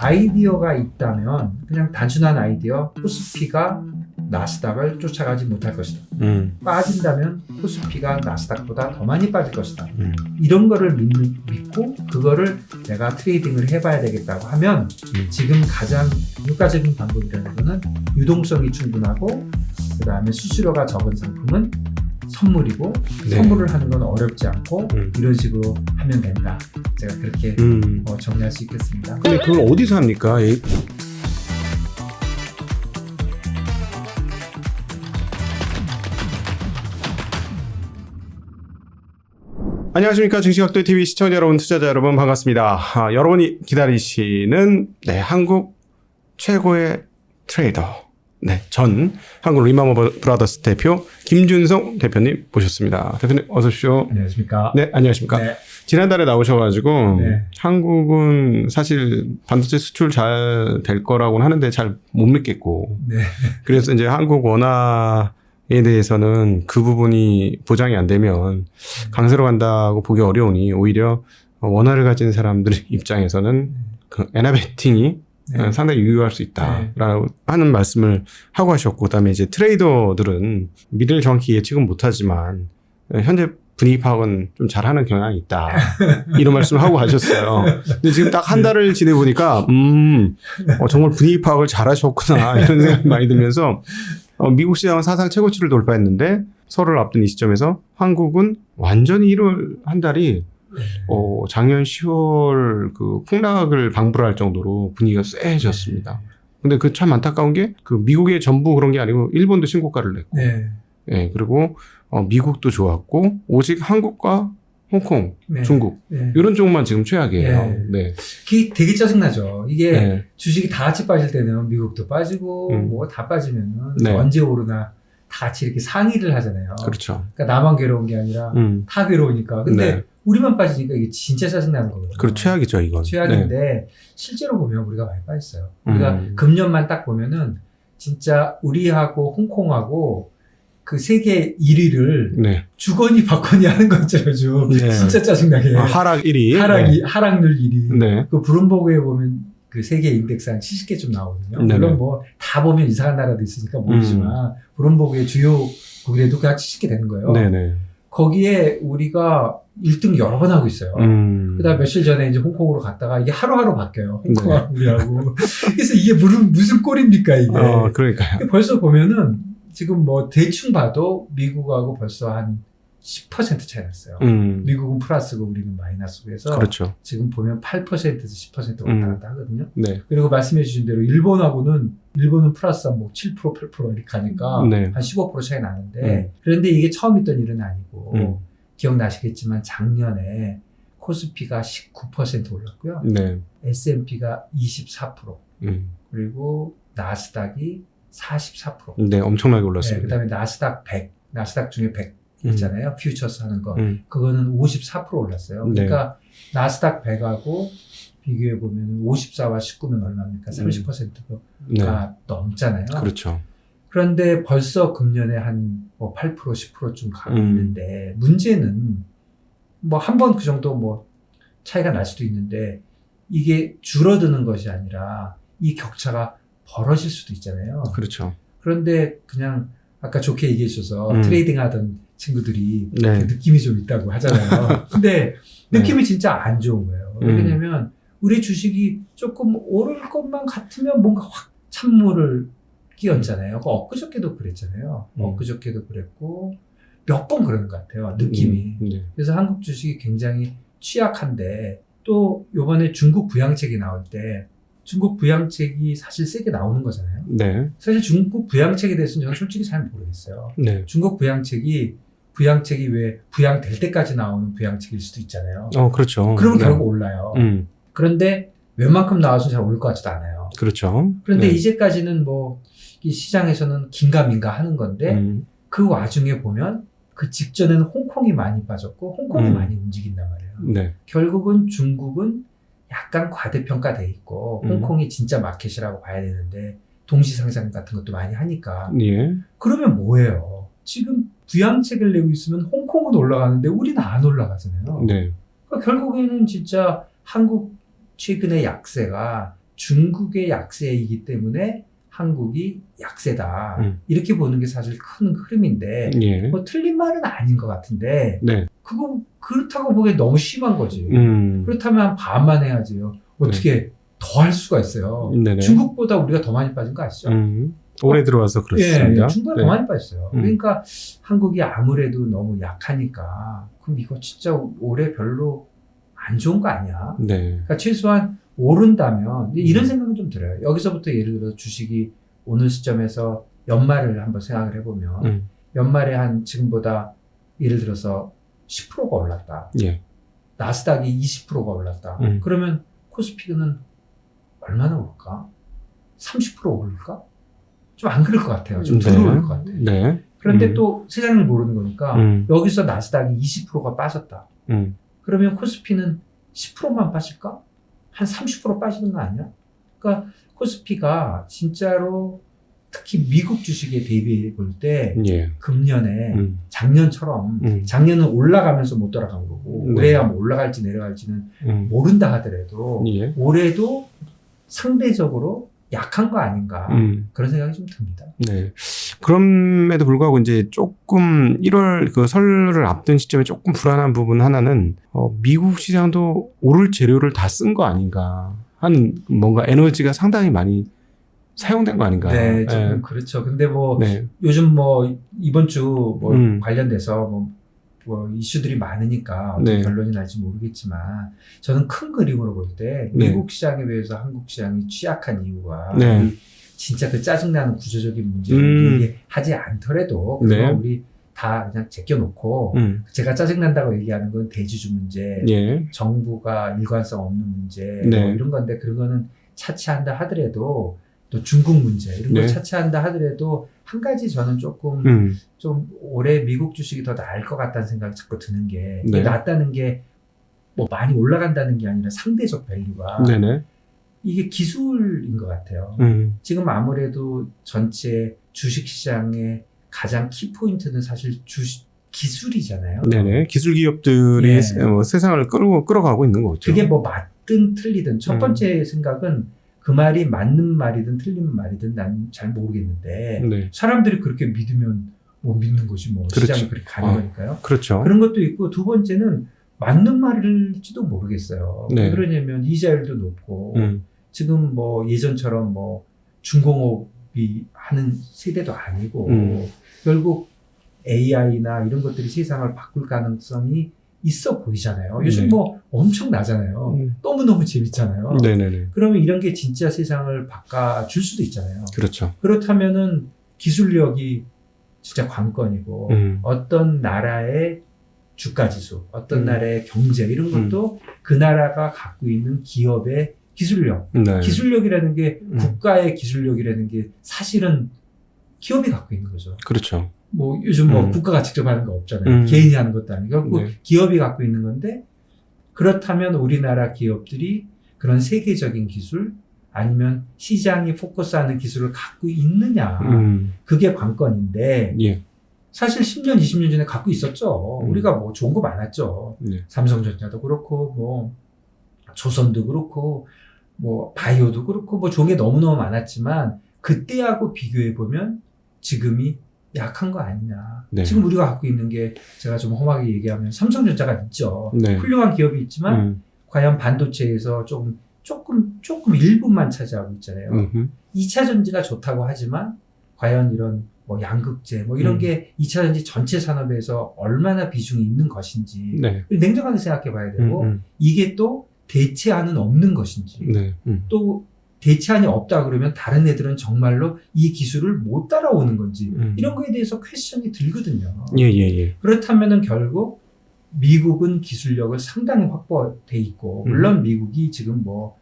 아이디어가 있다면 그냥 단순한 아이디어, 코스피가 나스닥을 쫓아가지 못할 것이다. 빠진다면 코스피가 나스닥보다 더 많이 빠질 것이다. 이런 거를 믿고 그거를 내가 트레이딩을 해봐야 되겠다고 하면 지금 가장 효과적인 방법이라는 거는 유동성이 충분하고 그 다음에 수수료가 적은 상품은 선물이고 네. 선물을 하는 건 어렵지 않고 이런 식으로 하면 된다. 제가 그렇게 정리할 수 있겠습니다. 근데 그걸 어디서 합니까? 안녕하십니까. 증시각도TV 시청자 여러분, 투자자 여러분 반갑습니다. 여러분이 기다리시는 한국 최고의 트레이더, 전 한국 리만 브라더스 대표 김준성 대표님 모셨습니다. 대표님 어서 오십시오. 안녕하십니까. 네, 안녕하십니까. 네. 지난달에 나오셔가지고 네. 한국은 사실 반도체 수출 잘 될 거라고는 하는데 잘 못 믿겠고 네. 그래서 이제 한국 원화에 대해서는 그 부분이 보장이 안 되면 강세로 간다고 보기 어려우니 오히려 원화를 가진 사람들 입장에서는 그 에나베팅이 네. 상당히 유효할 수 있다라고 하는 말씀을 하고 하셨고, 그다음에 이제 트레이더들은 미래를 정확히 예측은 못하지만 현재 분위기 파악은 좀 잘하는 경향이 있다. 이런 말씀을 하고 가셨어요. 근데 지금 딱 한 달을 지내보니까 정말 분위기 파악을 잘하셨구나 이런 생각이 많이 들면서 미국 시장은 사상 최고치를 돌파했는데 설을 앞둔 이 시점에서 한국은 완전히 1월 한 달이 작년 10월 그 폭락을 방불할 정도로 분위기가 쎄해졌습니다. 근데 그 참 안타까운 게 그 미국의 전부 그런 게 아니고 일본도 신고가를 냈고, 네. 그리고 미국도 좋았고 오직 한국과 홍콩, 네. 중국 이런 쪽만 지금 최악이에요. 네. 그게 되게 짜증나죠. 이게 네. 주식이 다 같이 빠질 때는 미국도 빠지고 뭐 다 빠지면은 네. 언제 오르나 다 같이 이렇게 상의를 하잖아요. 그렇죠. 그러니까 나만 괴로운 게 아니라 다 괴로우니까. 근데 네. 우리만 빠지니까 이게 진짜 짜증나는 거거든요. 그리고 최악이죠, 이건. 최악인데 네. 실제로 보면 우리가 많이 빠졌어요. 우리가 금년만 딱 보면은 진짜 우리하고 홍콩하고 그 세계 1위를 네. 주거니 받거니 하는 거죠, 요즘. 네. 진짜 짜증나게. 하락 1위. 하락률 1위. 네. 그 브룸버그에 보면 그 세계 인덱스 한 70개쯤 나오거든요. 네네. 물론 뭐 다 보면 이상한 나라도 있으니까 모르지만 브룸버그의 주요 국이라도 그냥 70개 되는 거예요. 네네. 거기에 우리가 1등 여러 번 하고 있어요. 그다음 며칠 전에 이제 홍콩으로 갔다가 이게 하루하루 바뀌어요. 홍콩하고 우리하고. 그래서 이게 무슨 꼴입니까, 이게. 그러니까요. 벌써 보면은 지금 뭐 대충 봐도 미국하고 벌써 한 10% 차이 났어요. 미국은 플러스고 우리는 마이너스고 해서 그렇죠. 지금 보면 8%에서 10% 왔다 갔다 하거든요. 네. 그리고 말씀해 주신 대로 일본은 플러스 뭐 7%, 8% 이렇게 가니까 네. 한 15% 차이 나는데 그런데 이게 처음 있던 일은 아니고 기억나시겠지만 작년에 코스피가 19% 올랐고요. 네. S&P가 24% 그리고 나스닥이 44%. 네, 엄청나게 네, 올랐습니다. 그다음에 나스닥 중에 100 있잖아요. 퓨처스 하는 거. 그거는 54% 올랐어요. 네. 그러니까 나스닥 100하고 비교해 보면 54와 19면 얼마입니까? 30%가 네. 넘잖아요. 그렇죠. 그런데 벌써 금년에 한 뭐 8%, 10%좀 가고 있는데 문제는 뭐 한 번 그 정도 뭐 차이가 날 수도 있는데 이게 줄어드는 것이 아니라 이 격차가 벌어질 수도 있잖아요. 그렇죠. 그런데 그냥 아까 좋게 얘기해 주셔서 트레이딩 하던 친구들이 네. 느낌이 좀 있다고 하잖아요. 근데 느낌이 진짜 안 좋은 거예요. 왜냐면 우리 주식이 조금 오를 것만 같으면 뭔가 확 찬물을 끼얹잖아요. 엊그저께도 그랬잖아요. 엊그저께도 그랬고 몇 번 그러는 것 같아요. 느낌이. 네. 그래서 한국 주식이 굉장히 취약한데 또 요번에 중국 부양책이 나올 때 중국 부양책이 사실 세게 나오는 거잖아요. 네. 사실 중국 부양책에 대해서는 저는 솔직히 잘 모르겠어요. 네. 중국 부양책이 왜 부양될 때까지 나오는 부양책일 수도 있잖아요. 그렇죠. 그러면 네. 결국 올라요. 그런데 웬만큼 나와서 잘 오를 것 같지도 않아요. 그렇죠. 그런데 네. 이제까지는 뭐 이 시장에서는 긴가민가 하는 건데 그 와중에 보면 그 직전에는 홍콩이 많이 빠졌고 홍콩이 많이 움직인단 말이에요. 네. 결국은 중국은 약간 과대평가돼 있고 홍콩이 진짜 마켓이라고 봐야 되는데 동시상장 같은 것도 많이 하니까 예. 그러면 뭐예요? 지금 부양책을 내고 있으면 홍콩은 올라가는데 우리는 안 올라가잖아요. 네. 그러니까 결국에는 진짜 한국 최근의 약세가 중국의 약세이기 때문에 한국이 약세다. 이렇게 보는 게 사실 큰 흐름인데 예. 뭐 틀린 말은 아닌 것 같은데 네. 그거 그렇다고 보기엔 너무 심한 거지. 그렇다면 한 반만 해야지요. 어떻게 더 할 수가 있어요. 네네. 중국보다 우리가 더 많이 빠진 거 아시죠? 올해 들어와서 그렇습니다. 예, 중국보다 네. 더 많이 빠졌어요. 그러니까 한국이 아무래도 너무 약하니까 그럼 이거 진짜 올해 별로 안 좋은 거 아니야? 네. 그러니까 최소한 오른다면 이런 생각은 좀 들어요. 여기서부터 예를 들어 주식이 오늘 시점에서 연말을 한번 생각을 해보면 연말에 한 지금보다 예를 들어서 10%가 올랐다. 예. 나스닥이 20%가 올랐다. 그러면 코스피는 얼마나 오를까? 30% 오를까? 좀 안 그럴 것 같아요. 좀 덜 오를 것 같아요. 네. 그런데 또 세상을 모르는 거니까 여기서 나스닥이 20%가 빠졌다. 그러면 코스피는 10%만 빠질까? 한 30% 빠지는 거 아니야? 그러니까 코스피가 진짜로 특히 미국 주식에 대비해 볼 때 예. 금년에 작년처럼 작년은 올라가면서 못 돌아간 거고 네. 올해야 뭐 올라갈지 내려갈지는 모른다 하더라도 예. 올해도 상대적으로 약한 거 아닌가 그런 생각이 좀 듭니다. 네. 그럼에도 불구하고 이제 조금 1월 그 설을 앞둔 시점에 조금 불안한 부분 하나는 미국 시장도 오를 재료를 다 쓴 거 아닌가 하는 뭔가 에너지가 상당히 많이 사용된 거 아닌가. 네, 좀 그렇죠. 근데 뭐 네. 요즘 뭐 이번 주 뭐 관련돼서 뭐 이슈들이 많으니까 어떻게 네. 결론이 날지 모르겠지만 저는 큰 그림으로 볼 때 네. 미국 시장에 비해서 한국 시장이 취약한 이유가 네. 우리 진짜 그 짜증나는 구조적인 문제를 얘기하지 않더라도 그거 네. 우리 다 그냥 제껴놓고 제가 짜증난다고 얘기하는 건 대주주 문제, 예. 정부가 일관성 없는 문제 네. 뭐 이런 건데 그거는 차치한다 하더라도 또 중국 문제 이런 걸 네. 차치한다 하더라도 한 가지 저는 조금 좀 올해 미국 주식이 더 나을 것 같다는 생각이 자꾸 드는 게 네. 낫다는 게 뭐 많이 올라간다는 게 아니라 상대적 밸류가 네네. 이게 기술인 것 같아요. 지금 아무래도 전체 주식시장의 가장 키포인트는 사실 기술이잖아요. 네네. 기술 기업들이 예. 세상을 끌어가고 있는 거죠. 그게 뭐 맞든 틀리든 첫 번째 생각은 그 말이 맞는 말이든 틀린 말이든 난 잘 모르겠는데 네. 사람들이 그렇게 믿으면 뭐 믿는 거지 뭐 그렇죠. 시장이 그렇게 가는 거니까요. 그렇죠. 그런 것도 있고 두 번째는 맞는 말일지도 모르겠어요. 네. 왜 그러냐면 이자율도 높고 지금 뭐 예전처럼 뭐 중공업이 하는 세대도 아니고 결국 AI나 이런 것들이 세상을 바꿀 가능성이 있어 보이잖아요. 요즘 네. 뭐 엄청 나잖아요. 너무너무 재밌잖아요. 네네네. 그러면 이런 게 진짜 세상을 바꿔줄 수도 있잖아요. 그렇죠. 그렇다면은 기술력이 진짜 관건이고 어떤 나라의 주가지수, 어떤 나라의 경제 이런 것도 그 나라가 갖고 있는 기업의 기술력. 네. 기술력이라는 게 국가의 기술력이라는 게 사실은 기업이 갖고 있는 거죠. 그렇죠. 뭐 요즘 뭐 국가가 직접 하는 거 없잖아요. 개인이 하는 것도 아니고 결국 네. 기업이 갖고 있는 건데 그렇다면 우리나라 기업들이 그런 세계적인 기술 아니면 시장이 포커스하는 기술을 갖고 있느냐 그게 관건인데 예. 사실 10년, 20년 전에 갖고 있었죠. 우리가 뭐 좋은 거 많았죠. 네. 삼성전자도 그렇고 뭐 조선도 그렇고 뭐 바이오도 그렇고 뭐 좋은 게 너무너무 많았지만 그때하고 비교해 보면 지금이 약한 거 아니냐. 네. 지금 우리가 갖고 있는 게 제가 좀 험하게 얘기하면 삼성전자가 있죠. 네. 훌륭한 기업이 있지만 과연 반도체에서 조금 일부만 차지하고 있잖아요. 2차 전지가 좋다고 하지만 과연 이런 뭐 양극재 뭐 이런 게 2차 전지 전체 산업에서 얼마나 비중이 있는 것인지 네. 냉정하게 생각해 봐야 되고 이게 또 대체안은 없는 것인지 네. 또 대체안이 없다 그러면 다른 애들은 정말로 이 기술을 못 따라오는 건지 이런 거에 대해서 퀘스천이 들거든요. 예. 그렇다면은 결국 미국은 기술력을 상당히 확보돼 있고 물론 미국이 지금 뭐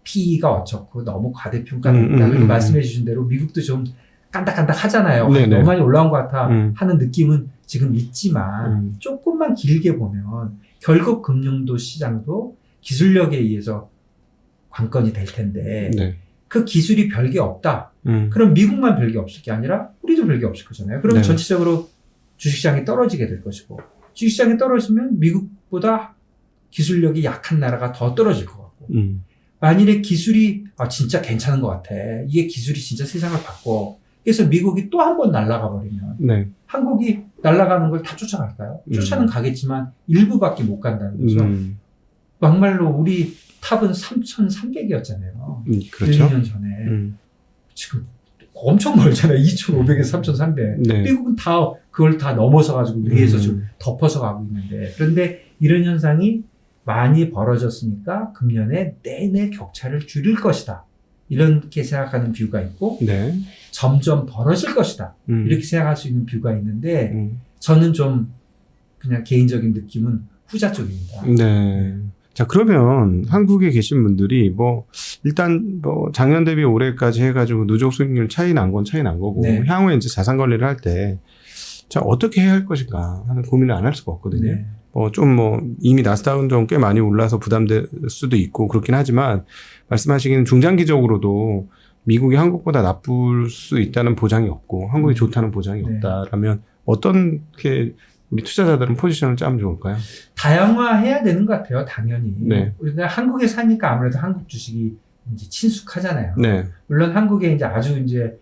PE가 어쩌고 너무 과대평가된다 그렇게 말씀해 주신 대로 미국도 좀 깐닥깐닥 하잖아요. 네네. 너무 많이 올라온 것 같아 하는 느낌은 지금 있지만 조금만 길게 보면 결국 금융도 시장도 기술력에 의해서 관건이 될 텐데 네. 그 기술이 별게 없다. 그럼 미국만 별게 없을 게 아니라 우리도 별게 없을 거잖아요. 그러면 네. 전체적으로 주식시장이 떨어지게 될 것이고 주식시장이 떨어지면 미국보다 기술력이 약한 나라가 더 떨어질 것 같고 만일에 기술이 진짜 괜찮은 것 같아. 이게 기술이 진짜 세상을 바꿔. 그래서 미국이 또 한 번 날아가 버리면 네. 한국이 날아가는 걸 다 쫓아갈까요? 쫓아는 가겠지만 일부밖에 못 간다는 거죠. 막말로 우리 탑은 3,300이었잖아요. 그렇죠. 1, 2년 전에. 지금 엄청 멀잖아요. 2,500에서 3,300. 네. 미국은 그걸 다 넘어서 가지고 위에서 좀 덮어서 가고 있는데. 그런데 이런 현상이 많이 벌어졌으니까 금년에 내내 격차를 줄일 것이다. 이렇게 생각하는 뷰가 있고, 네. 점점 벌어질 것이다. 이렇게 생각할 수 있는 뷰가 있는데, 저는 좀 그냥 개인적인 느낌은 후자 쪽입니다. 네. 자, 그러면 한국에 계신 분들이 일단 작년 대비 올해까지 해가지고 누적 수익률 차이 난 건 차이 난 거고, 네. 향후에 이제 자산 관리를 할 때, 자, 어떻게 해야 할 것인가 하는 고민을 안 할 수가 없거든요. 네. 이미 나스닥은 좀 꽤 많이 올라서 부담될 수도 있고 그렇긴 하지만, 말씀하시기는 중장기적으로도 미국이 한국보다 나쁠 수 있다는 보장이 없고, 한국이 좋다는 보장이 네. 없다라면, 어떻게 우리 투자자들은 포지션을 짜면 좋을까요? 다양화해야 되는 것 같아요, 당연히. 네. 우리가 한국에 사니까 아무래도 한국 주식이 이제 친숙하잖아요. 네. 물론 한국에 이제 아주 이제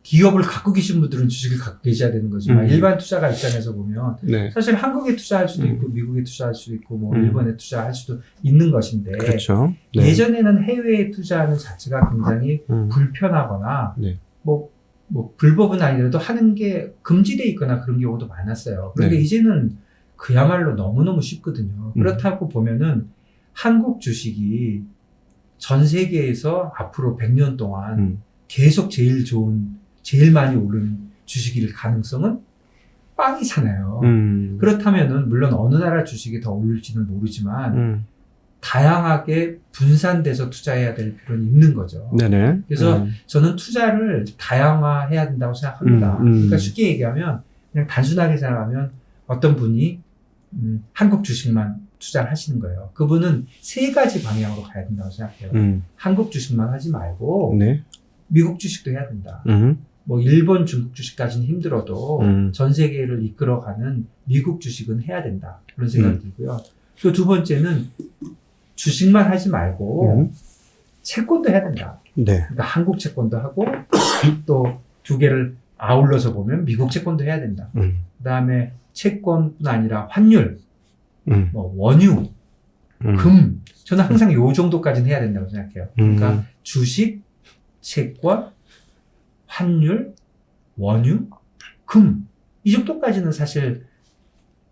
기업을 갖고 계신 분들은 주식을 갖고 계셔야 되는 거지만 일반 투자가 입장에서 보면 네. 사실 한국에 투자할 수도 있고 미국에 투자할 수도 있고 일본에 투자할 수도 있는 것인데 그렇죠. 네. 예전에는 해외에 투자하는 자체가 굉장히 불편하거나 네. 불법은 아니더라도 하는 게 금지돼 있거나 그런 경우도 많았어요. 그런데 네. 이제는 그야말로 너무너무 쉽거든요. 그렇다고 보면은 한국 주식이 전 세계에서 앞으로 100년 동안 계속 제일 많이 오르는 주식일 가능성은 빵이잖아요. 그렇다면은 물론 어느 나라 주식이 더 오를지는 모르지만 다양하게 분산돼서 투자해야 될 필요는 있는 거죠. 네네. 그래서 저는 투자를 다양화해야 된다고 생각합니다. 그러니까 쉽게 얘기하면 그냥 단순하게 생각하면 어떤 분이 한국 주식만 투자를 하시는 거예요. 그분은 세 가지 방향으로 가야 된다고 생각해요. 한국 주식만 하지 말고 네. 미국 주식도 해야 된다. 일본, 중국 주식까지는 힘들어도 전 세계를 이끌어가는 미국 주식은 해야 된다. 그런 생각이 들고요. 또 두 번째는 주식만 하지 말고 채권도 해야 된다. 네. 그러니까 한국 채권도 하고 또 두 개를 아울러서 보면 미국 채권도 해야 된다. 그다음에 채권뿐 아니라 환율, 원유, 금. 저는 항상 요 정도까지는 해야 된다고 생각해요. 그러니까 주식, 채권, 환율, 원유, 금. 이 정도까지는 사실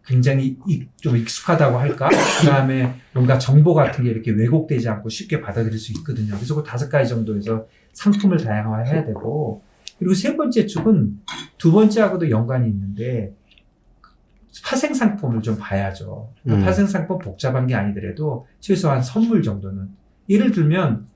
굉장히 좀 익숙하다고 할까? 그 다음에 뭔가 정보 같은 게 이렇게 왜곡되지 않고 쉽게 받아들일 수 있거든요. 그래서 그 5가지 정도에서 상품을 다양화해야 되고, 그리고 세 번째 축은 두 번째하고도 연관이 있는데, 파생 상품을 좀 봐야죠. 파생 상품 복잡한 게 아니더라도 최소한 선물 정도는. 예를 들면,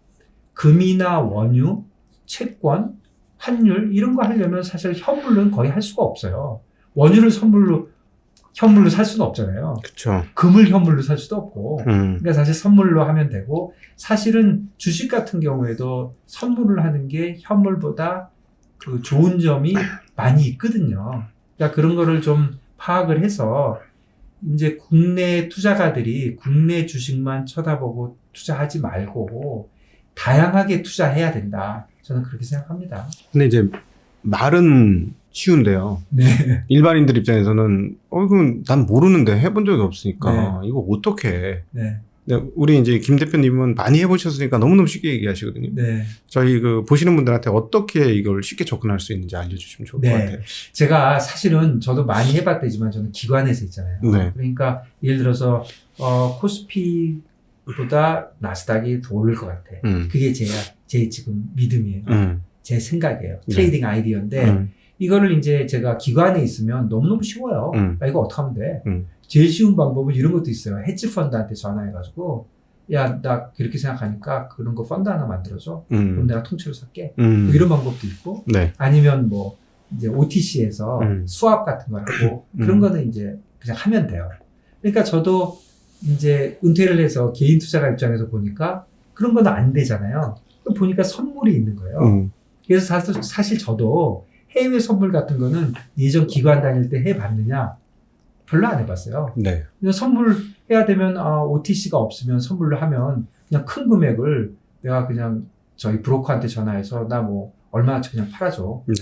금이나 원유, 채권, 환율, 이런 거 하려면 사실 현물로는 거의 할 수가 없어요. 원유를 현물로 살 수는 없잖아요. 그렇죠. 금을 현물로 살 수도 없고. 그러니까 사실 선물로 하면 되고, 사실은 주식 같은 경우에도 선물을 하는 게 현물보다 그 좋은 점이 많이 있거든요. 그러니까 그런 거를 좀 파악을 해서 이제 국내 투자가들이 국내 주식만 쳐다보고 투자하지 말고 다양하게 투자해야 된다. 저는 그렇게 생각합니다. 근데 이제 말은 쉬운데요. 네. 일반인들 입장에서는 그럼 난 모르는데 해본 적이 없으니까 네. 이거 어떻게? 네. 우리 이제 김 대표님은 많이 해보셨으니까 너무너무 쉽게 얘기하시거든요. 네. 저희 보시는 분들한테 어떻게 이걸 쉽게 접근할 수 있는지 알려주시면 좋을 것 같아요. 제가 사실은 저도 많이 해봤대지만 저는 기관에서 했잖아요. 네. 그러니까 예를 들어서 코스피보다 나스닥이 더 오를 것 같아. 그게 제 지금 믿음이에요. 제 생각이에요. 트레이딩 아이디어인데 이거를 이제 제가 기관에 있으면 너무너무 쉬워요. 이거 어떻게 하면 돼? 제일 쉬운 방법은 이런 것도 있어요. 헤지 펀드한테 전화해가지고 야, 나 그렇게 생각하니까 그런 거 펀드 하나 만들어줘. 그럼 내가 통째로 살게. 뭐 이런 방법도 있고 네. 아니면 이제 OTC에서 수합 같은 걸 하고 그런 거는 이제 그냥 하면 돼요. 그러니까 저도 이제 은퇴를 해서 개인 투자가 입장에서 보니까 그런 건 안 되잖아요. 보니까 선물이 있는 거예요. 그래서 사실 저도 해외 선물 같은 거는 예전 기관 다닐 때 해봤느냐? 별로 안 해봤어요. 네. 그냥 선물 해야 되면 OTC가 없으면 선물로 하면 그냥 큰 금액을 내가 그냥 저희 브로커한테 전화해서 나 뭐 얼마치 그냥 팔아줘. 네.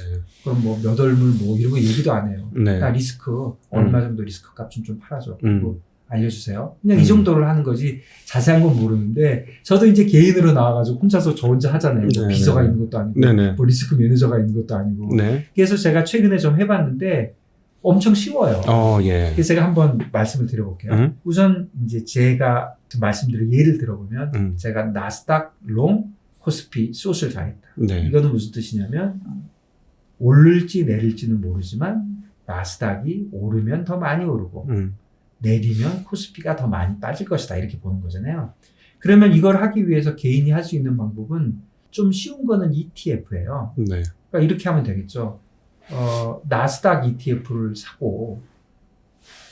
그럼 뭐 몇 얼물 뭐 이런 거 얘기도 안 해요. 네. 나 리스크 얼마 정도 리스크 값 좀 팔아줘. 그리고 알려주세요. 그냥 이 정도를 하는 거지 자세한 건 모르는데 저도 이제 개인으로 나와가지고 혼자서 저 혼자 하잖아요. 뭐 네, 비서가 네. 있는 것도 아니고 네네. 뭐 리스크 매니저가 있는 것도 아니고 네. 그래서 제가 최근에 좀 해봤는데 엄청 쉬워요. 예. 그래서 제가 한번 말씀을 드려볼게요. 우선 이제 제가 말씀드릴 예를 들어보면 제가 나스닥 롱 코스피 숏을 가했다. 네. 이거는 무슨 뜻이냐면 오를지 내릴지는 모르지만 나스닥이 오르면 더 많이 오르고 내리면 코스피가 더 많이 빠질 것이다 이렇게 보는 거잖아요. 그러면 이걸 하기 위해서 개인이 할 수 있는 방법은 좀 쉬운 거는 ETF예요. 네. 그러니까 이렇게 하면 되겠죠. 나스닥 ETF를 사고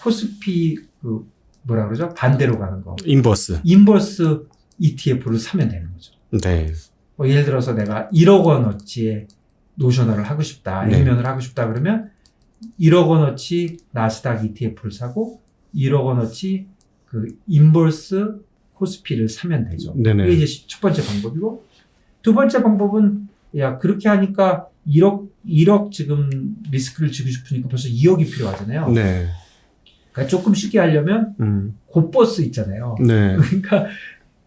코스피 그 뭐라 그러죠? 반대로 가는 거. 인버스. 인버스 ETF를 사면 되는 거죠. 네. 뭐 예를 들어서 내가 1억 원어치의 노셔널을 하고 싶다. 네. 액면을 하고 싶다 그러면 1억 원어치 나스닥 ETF를 사고 1억 원어치 그 인버스 코스피를 사면 되죠. 네네. 이게 이제 첫 번째 방법이고 두 번째 방법은 야 그렇게 하니까 1억 지금 리스크를 지고 싶으니까 벌써 2억이 필요하잖아요. 네. 그러니까 조금 쉽게 하려면 곧버스 있잖아요. 네. 그러니까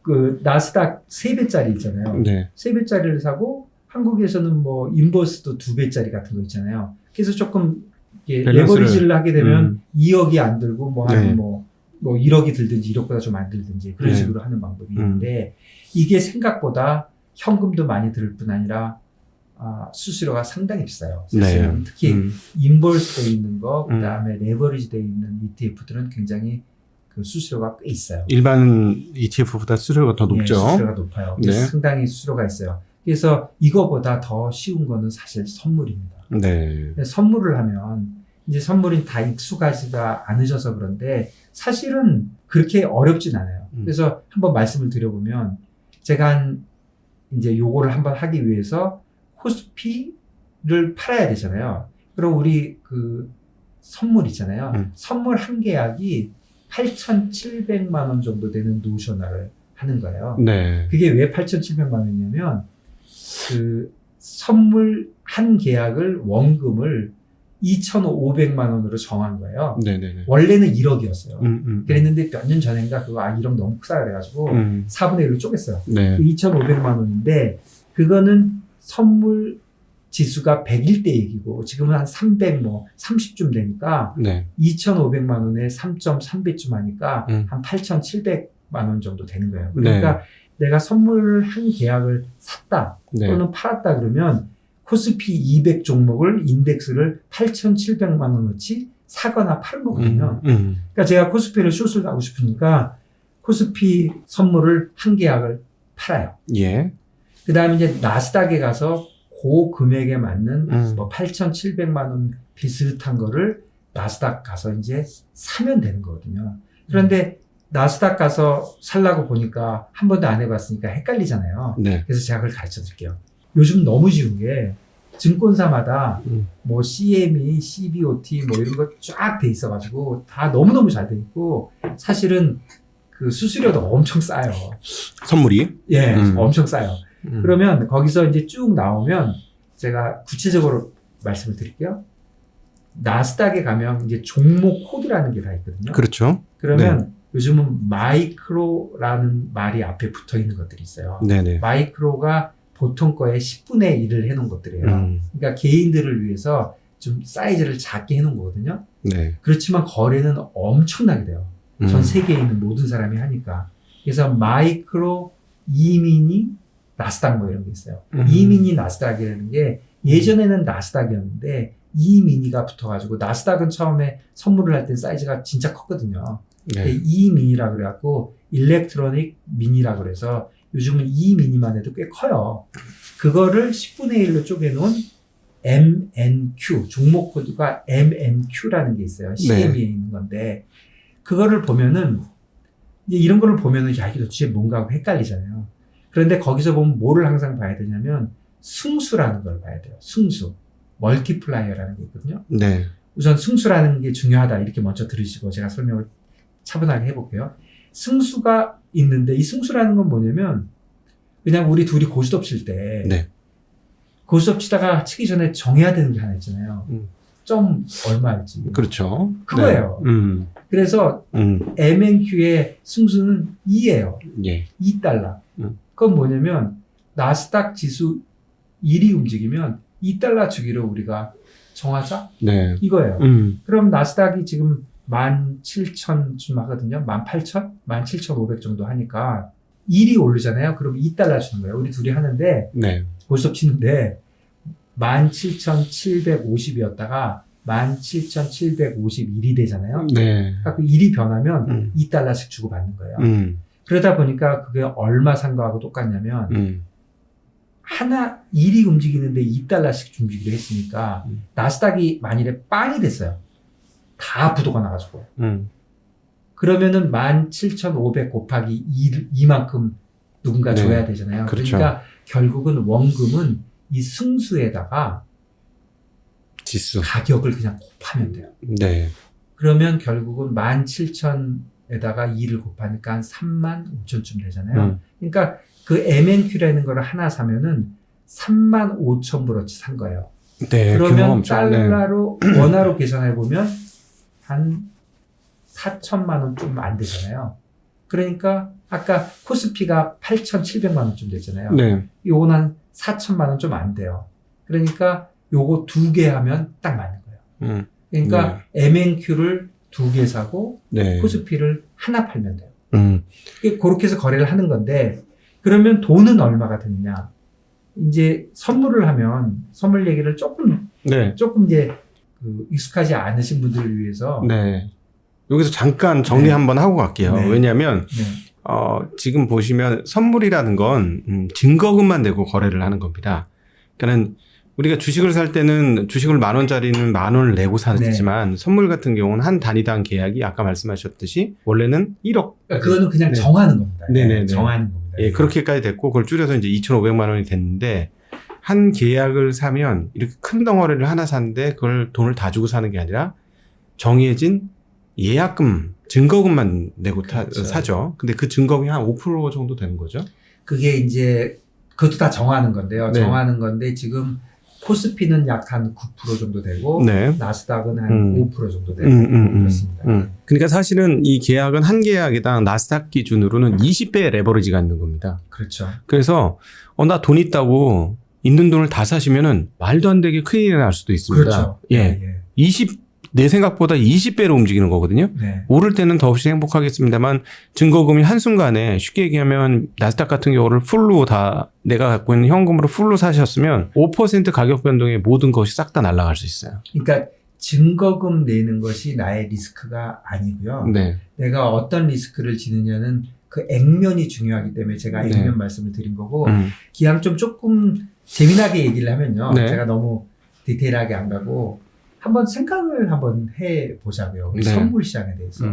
그 나스닥 3배짜리 있잖아요. 네. 3배짜리를 사고 한국에서는 뭐 인버스도 2배짜리 같은 거 있잖아요. 그래서 조금 이게 레버리지를 하게 되면 2억이 안 들고 뭐 한 네. 뭐 1억이 들든지 1억보다 좀 안 들든지 그런 네. 식으로 하는 방법이 있는데 이게 생각보다 현금도 많이 들을 뿐 아니라 수수료가 상당히 비싸요. 사실은 네. 특히 인버스 돼 있는 거 그다음에 레버리지 돼 있는 ETF들은 굉장히 그 수수료가 꽤 있어요. 일반 ETF보다 수수료가 더 높죠. 네, 수수료가 높아요. 그래서 네. 상당히 수수료가 있어요. 그래서 이거보다 더 쉬운 거는 사실 선물입니다. 네. 선물을 하면 이제 선물이 다 익숙하지가 않으셔서 그런데 사실은 그렇게 어렵진 않아요. 그래서 한번 말씀을 드려보면 제가 이제 요거를 한번 하기 위해서 코스피를 팔아야 되잖아요. 그럼 우리 그 선물 있잖아요. 선물 한 계약이 8,700만 원 정도 되는 노셔널을 하는 거예요. 네. 그게 왜 8,700만 원이냐면 그 선물 한 계약을 원금을 2,500만 원으로 정한 거예요. 네네네. 원래는 1억이었어요. 그랬는데 몇 년 전인가 그거 1억 너무 크다 그래가지고 4분의 1로 쪼갰어요. 네. 2,500만 원인데 그거는 선물 지수가 100일 때 얘기고 지금은 한 300 뭐 30쯤 되니까 네. 2,500만 원에 3.3배쯤 하니까 한 8,700만 원 정도 되는 거예요. 그러니까 내가 선물 한 계약을 샀다 네. 또는 팔았다 그러면 코스피 200 종목을 인덱스를 8,700만 원어치 사거나 파는 거거든요. 그러니까 제가 코스피를 숏을 가고 싶으니까 코스피 선물을 한 계약을 팔아요. 예. 그 다음에 이제 나스닥에 가서 그 금액에 맞는 뭐 8,700만 원 비슷한 거를 나스닥 가서 이제 사면 되는 거거든요. 그런데 나스닥 가서 살라고 보니까 한 번도 안 해봤으니까 헷갈리잖아요. 네. 그래서 제가 그걸 가르쳐 드릴게요. 요즘 너무 쉬운 게 증권사마다 뭐 CME, CBOT 뭐 이런 거 쫙 돼 있어가지고 다 너무너무 잘 돼 있고 사실은 그 수수료도 엄청 싸요. 선물이? 예, 엄청 싸요. 그러면 거기서 이제 쭉 나오면 제가 구체적으로 말씀을 드릴게요. 나스닥에 가면 이제 종목 코드라는 게 다 있거든요. 그렇죠. 그러면 요즘은 마이크로라는 말이 앞에 붙어 있는 것들이 있어요. 네네. 마이크로가 보통 거의 10분의 1을 해놓은 것들이에요. 그러니까 개인들을 위해서 좀 사이즈를 작게 해놓은 거거든요. 네. 그렇지만 거래는 엄청나게 돼요. 전 세계에 있는 모든 사람이 하니까. 그래서 마이크로, 이미니, 나스닥 뭐 이런 게 있어요. 이미니 나스닥이라는 게 예전에는 나스닥이었는데 이미니가 붙어가지고 나스닥은 처음에 선물을 할 땐 사이즈가 진짜 컸거든요. 네. 이미니라 그래갖고 일렉트로닉 미니라 그래서 요즘은 이미니만 해도 꽤 커요. 그거를 10분의 1로 쪼개놓은 MNQ 종목 코드가 MNQ라는 게 있어요. CME에 있는 건데 그거를 보면은 이제 이런 거를 보면은 야 이게 도대체 뭔가 하고 헷갈리잖아요. 그런데 거기서 보면 뭐를 항상 봐야 되냐면 승수라는 걸 봐야 돼요. 승수. 멀티플라이어라는 게 있거든요. 네. 우선 승수라는 게 중요하다 이렇게 먼저 들으시고 제가 설명을 차분하게 해볼게요. 승수가 있는데 이 승수라는 건 뭐냐면 그냥 우리 둘이 고스톱 칠 때 네. 고스톱 치다가 치기 전에 정해야 되는 게 하나 있잖아요. 점 얼마일지. 그렇죠. 그거예요. 네. 그래서 MNQ의 승수는 2예요. 예. 2달러. 그건 뭐냐면 나스닥 지수 1이 움직이면 2달러 주기로 우리가 정하자? 네. 이거예요. 그럼 나스닥이 지금 17,000쯤 하거든요. 18,000? 17,500 정도 하니까 1이 오르잖아요. 그럼 2달러 주는 거예요. 우리 둘이 하는데 네. 고스톱 치는데 17,750이었다가 17,751이 되잖아요. 네. 그러니까 그 1이 변하면 2달러씩 주고 받는 거예요. 그러다 보니까 그게 얼마 산 거하고 똑같냐면 하나 1이 움직이는데 2달러씩 움직이기로 했으니까 나스닥이 만일에 빵이 됐어요. 다 부도가 나가지고. 그러면은 17,500 곱하기 2만큼 누군가 네. 줘야 되잖아요. 그렇죠. 그러니까 결국은 원금은 이 승수에다가 지수. 가격을 그냥 곱하면 돼요. 네. 그러면 결국은 17,000에다가 2를 곱하니까 한 35,000쯤 되잖아요. 그러니까 그 MNQ라는 거를 하나 사면은 35,000불어치 산 거예요. 네. 그러면 달러로 원화로 계산해 보면 한 4천만 원 좀 안 되잖아요. 그러니까 아까 코스피가 8,700만 원쯤 됐잖아요. 네. 요건 한 4천만 원 좀 안 돼요. 그러니까 요거 2개 하면 딱 맞는 거예요. 그러니까 MNQ를 2개 사고 네. 코스피를 하나 팔면 돼요. 그렇게 해서 거래를 하는 건데 그러면 돈은 얼마가 드느냐? 이제 선물을 하면 선물 얘기를 조금 이제 그 익숙하지 않으신 분들을 위해서 네. 여기서 잠깐 정리 한번 하고 갈게요. 네. 왜냐하면 지금 보시면 선물이라는 건 증거금만 내고 거래를 하는 겁니다. 그러니까는 우리가 주식을 살 때는 주식을 10,000원짜리는 10,000원을 내고 사지만 선물 같은 경우는 한 단위당 계약이 아까 말씀하셨듯이 원래는 1억. 그러니까 그거는 그냥 정하는 겁니다. 네네네. 정하는 겁니다. 예, 그렇게까지 됐고 그걸 줄여서 이제 2,500만 원이 됐는데 한 계약을 사면 이렇게 큰 덩어리를 하나 사는데 그걸 돈을 다 주고 사는 게 아니라 정해진 예약금, 증거금만 내고 그렇죠. 사죠. 근데 그 증거금이 한 5% 정도 되는 거죠. 그게 이제 그것도 다 정하는 건데요. 네. 정하는 건데 지금 코스피는 약 한 9% 정도 되고 네. 나스닥은 한 5% 정도 되고 그렇습니다. 그러니까 사실은 이 계약은 한 계약에당 나스닥 기준으로는 20배의 레버리지가 있는 겁니다. 그렇죠. 그래서 나 돈 있다고 있는 돈을 다 사시면은 말도 안 되게 큰일이 날 수도 있습니다. 그렇죠. 예. 내 생각보다 20배로 움직이는 거거든요. 네. 오를 때는 더없이 행복하겠습니다만 증거금이 한순간에 쉽게 얘기하면 나스닥 같은 경우를 풀로 다 내가 갖고 있는 현금으로 풀로 사셨으면 5% 가격 변동에 모든 것이 싹 다 날아갈 수 있어요. 그러니까 증거금 내는 것이 나의 리스크가 아니고요. 네. 내가 어떤 리스크를 지느냐는 그 액면이 중요하기 때문에 제가 액면 네. 말씀을 드린 거고 기왕 좀 조금 재미나게 얘기를 하면요. 네. 제가 너무 디테일하게 안 가고 한번 생각을 한번 해보자고요. 우리 네. 선물 시장에 대해서.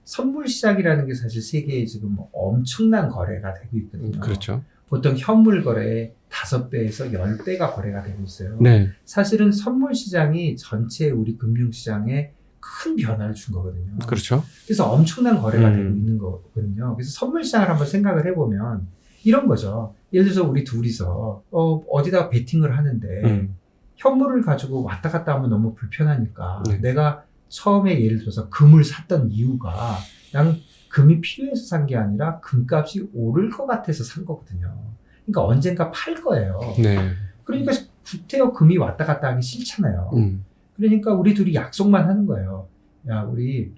선물 시장이라는 게 사실 세계에 지금 엄청난 거래가 되고 있거든요. 그렇죠. 보통 현물 거래의 5배에서 10배가 거래가 되고 있어요. 네. 사실은 선물 시장이 전체 우리 금융 시장에 큰 변화를 준 거거든요. 그렇죠. 그래서 엄청난 거래가 되고 있는 거거든요. 그래서 선물 시장을 한번 생각을 해보면 이런 거죠. 예를 들어서 우리 둘이서 어디다 베팅을 하는데 현물을 가지고 왔다 갔다 하면 너무 불편하니까 네. 내가 처음에 예를 들어서 금을 샀던 이유가 그냥 금이 필요해서 산 게 아니라 금값이 오를 것 같아서 산 거거든요. 그러니까 언젠가 팔 거예요. 네. 그러니까 구태여 금이 왔다 갔다 하기 싫잖아요. 그러니까 우리 둘이 약속만 하는 거예요. 야, 우리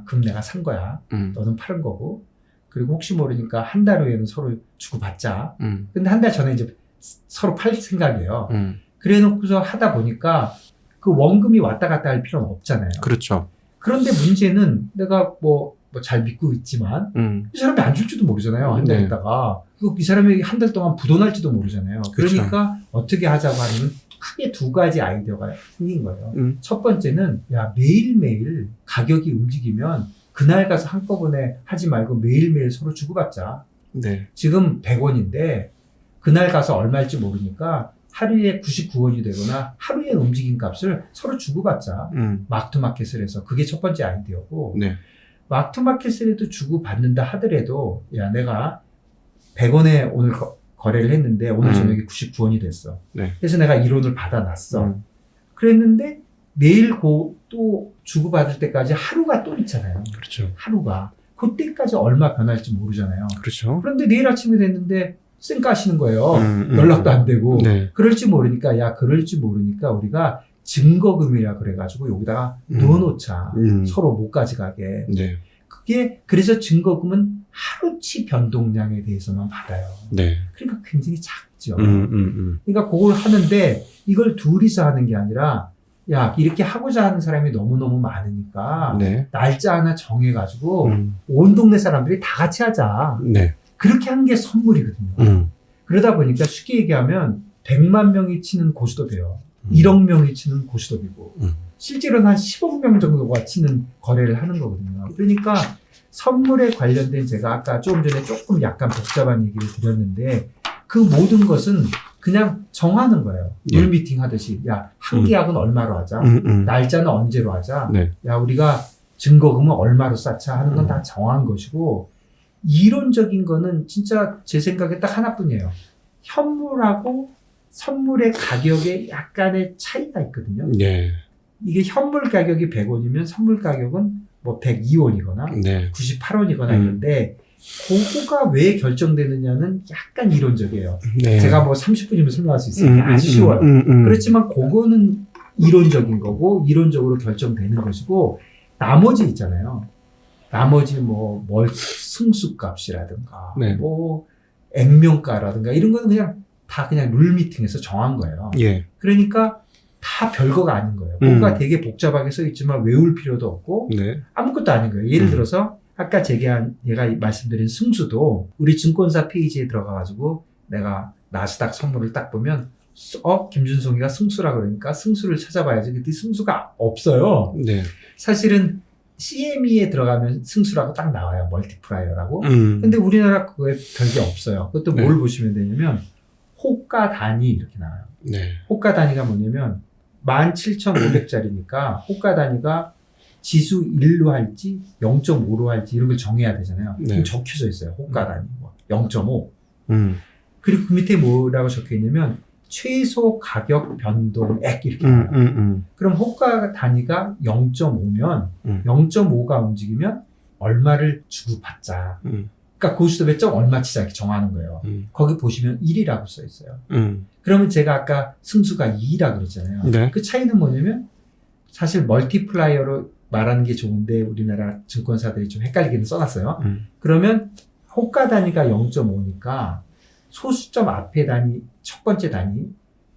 금 내가 산 거야. 너는 파는 거고. 그리고 혹시 모르니까 한 달 후에는 서로 주고받자. 근데 한 달 전에 이제 서로 팔 생각이에요. 그래 놓고서 하다 보니까 그 원금이 왔다 갔다 할 필요는 없잖아요. 그렇죠. 그런데 문제는 내가 뭐 잘 믿고 있지만 이 사람이 안 줄지도 모르잖아요. 한 달 네. 있다가. 이 사람이 한 달 동안 부도날지도 모르잖아요. 그렇죠. 그러니까 어떻게 하자고 하면 크게 2가지 아이디어가 생긴 거예요. 첫 번째는 야 매일매일 가격이 움직이면 그날 가서 한꺼번에 하지 말고 매일매일 서로 주고받자. 네. 지금 100원인데 그날 가서 얼마일지 모르니까 하루에 99원이 되거나 하루에 움직인 값을 서로 주고받자. 마크투마켓을 해서 그게 첫 번째 아이디어고 네. 마크투마켓을 해도 주고받는다 하더라도 야 내가 100원에 오늘 거래를 했는데 오늘 저녁에 99원이 됐어. 네. 그래서 내가 1원을 받아놨어. 그랬는데 내일 또 주고받을 때까지 하루가 또 있잖아요. 그렇죠. 하루가. 그때까지 얼마 변할지 모르잖아요. 그렇죠. 그런데 내일 아침에 됐는데 쌩까시는 거예요. 연락도 안 되고. 네. 그럴지 모르니까 우리가 증거금이라 그래가지고 여기다가 넣어놓자. 서로 못 가져가게. 네. 그래서 증거금은 하루치 변동량에 대해서만 받아요. 네. 그러니까 굉장히 작죠. 그러니까 그걸 하는데 이걸 둘이서 하는 게 아니라 야, 이렇게 하고자 하는 사람이 너무너무 많으니까 네. 날짜 하나 정해가지고 온 동네 사람들이 다 같이 하자. 네. 그렇게 한 게 선물이거든요. 그러다 보니까 쉽게 얘기하면 100만 명이 치는 고스톱이에요. 1억 명이 치는 고스톱이고 실제로는 한 15억 명 정도가 치는 거래를 하는 거거든요. 그러니까 선물에 관련된 제가 아까 조금 전에 조금 약간 복잡한 얘기를 드렸는데 그 모든 것은 그냥 정하는 거예요. 예. 룰 미팅 하듯이 야, 한 계약은 얼마로 하자. 날짜는 언제로 하자. 네. 야, 우리가 증거금은 얼마로 쌓자 하는 건 다 정한 것이고 이론적인 거는 진짜 제 생각에 딱 하나뿐이에요. 현물하고 선물의 가격에 약간의 차이가 있거든요. 네. 이게 현물 가격이 100원이면 선물 가격은 뭐 102원이거나 네. 98원이거나 있는데 그거가 왜 결정되느냐는 약간 이론적이에요. 네. 제가 뭐 30분이면 설명할 수 있으니까 아주 쉬워요. 그렇지만 그거는 이론적인 거고 이론적으로 결정되는 것이고 나머지 있잖아요. 나머지 뭘 승수값이라든가 네. 뭐 액면가라든가 이런 거는 그냥 다 그냥 룰 미팅에서 정한 거예요. 예. 그러니까 다 별거가 아닌 거예요. 뭔가 되게 복잡하게 써 있지만 외울 필요도 없고 네. 아무것도 아닌 거예요. 예를 들어서 아까 제가 말씀드린 승수도 우리 증권사 페이지에 들어가가지고 내가 나스닥 선물을 딱 보면 김준송이가 승수라 그러니까 승수를 찾아봐야지. 근데 승수가 없어요. 네. 사실은 CME에 들어가면 승수라고 딱 나와요. 멀티플라이어라고. 근데 우리나라 그거에 별게 없어요. 그것도 네. 뭘 보시면 되냐면 호가 단위 이렇게 나와요. 네. 호가 단위가 뭐냐면 17,500짜리니까 호가 단위가 지수 1로 할지 0.5로 할지 이런 걸 정해야 되잖아요. 네. 그럼 적혀져 있어요. 호가 단위 0.5. 그리고 그 밑에 뭐라고 적혀 있냐면 최소 가격 변동액 이렇게 나와요. 그럼 호가 단위가 0.5면 0.5가 움직이면 얼마를 주고 받자. 그러니까 고스톱에 점 얼마치자 이렇게 정하는 거예요. 거기 보시면 1이라고 써 있어요. 그러면 제가 아까 승수가 2라고 그랬잖아요. 네. 그 차이는 뭐냐면 사실 멀티플라이어로 말하는 게 좋은데 우리나라 증권사들이 좀 헷갈리게는 써놨어요. 그러면 호가 단위가 0.5니까 소수점 앞에 단위, 첫 번째 단위,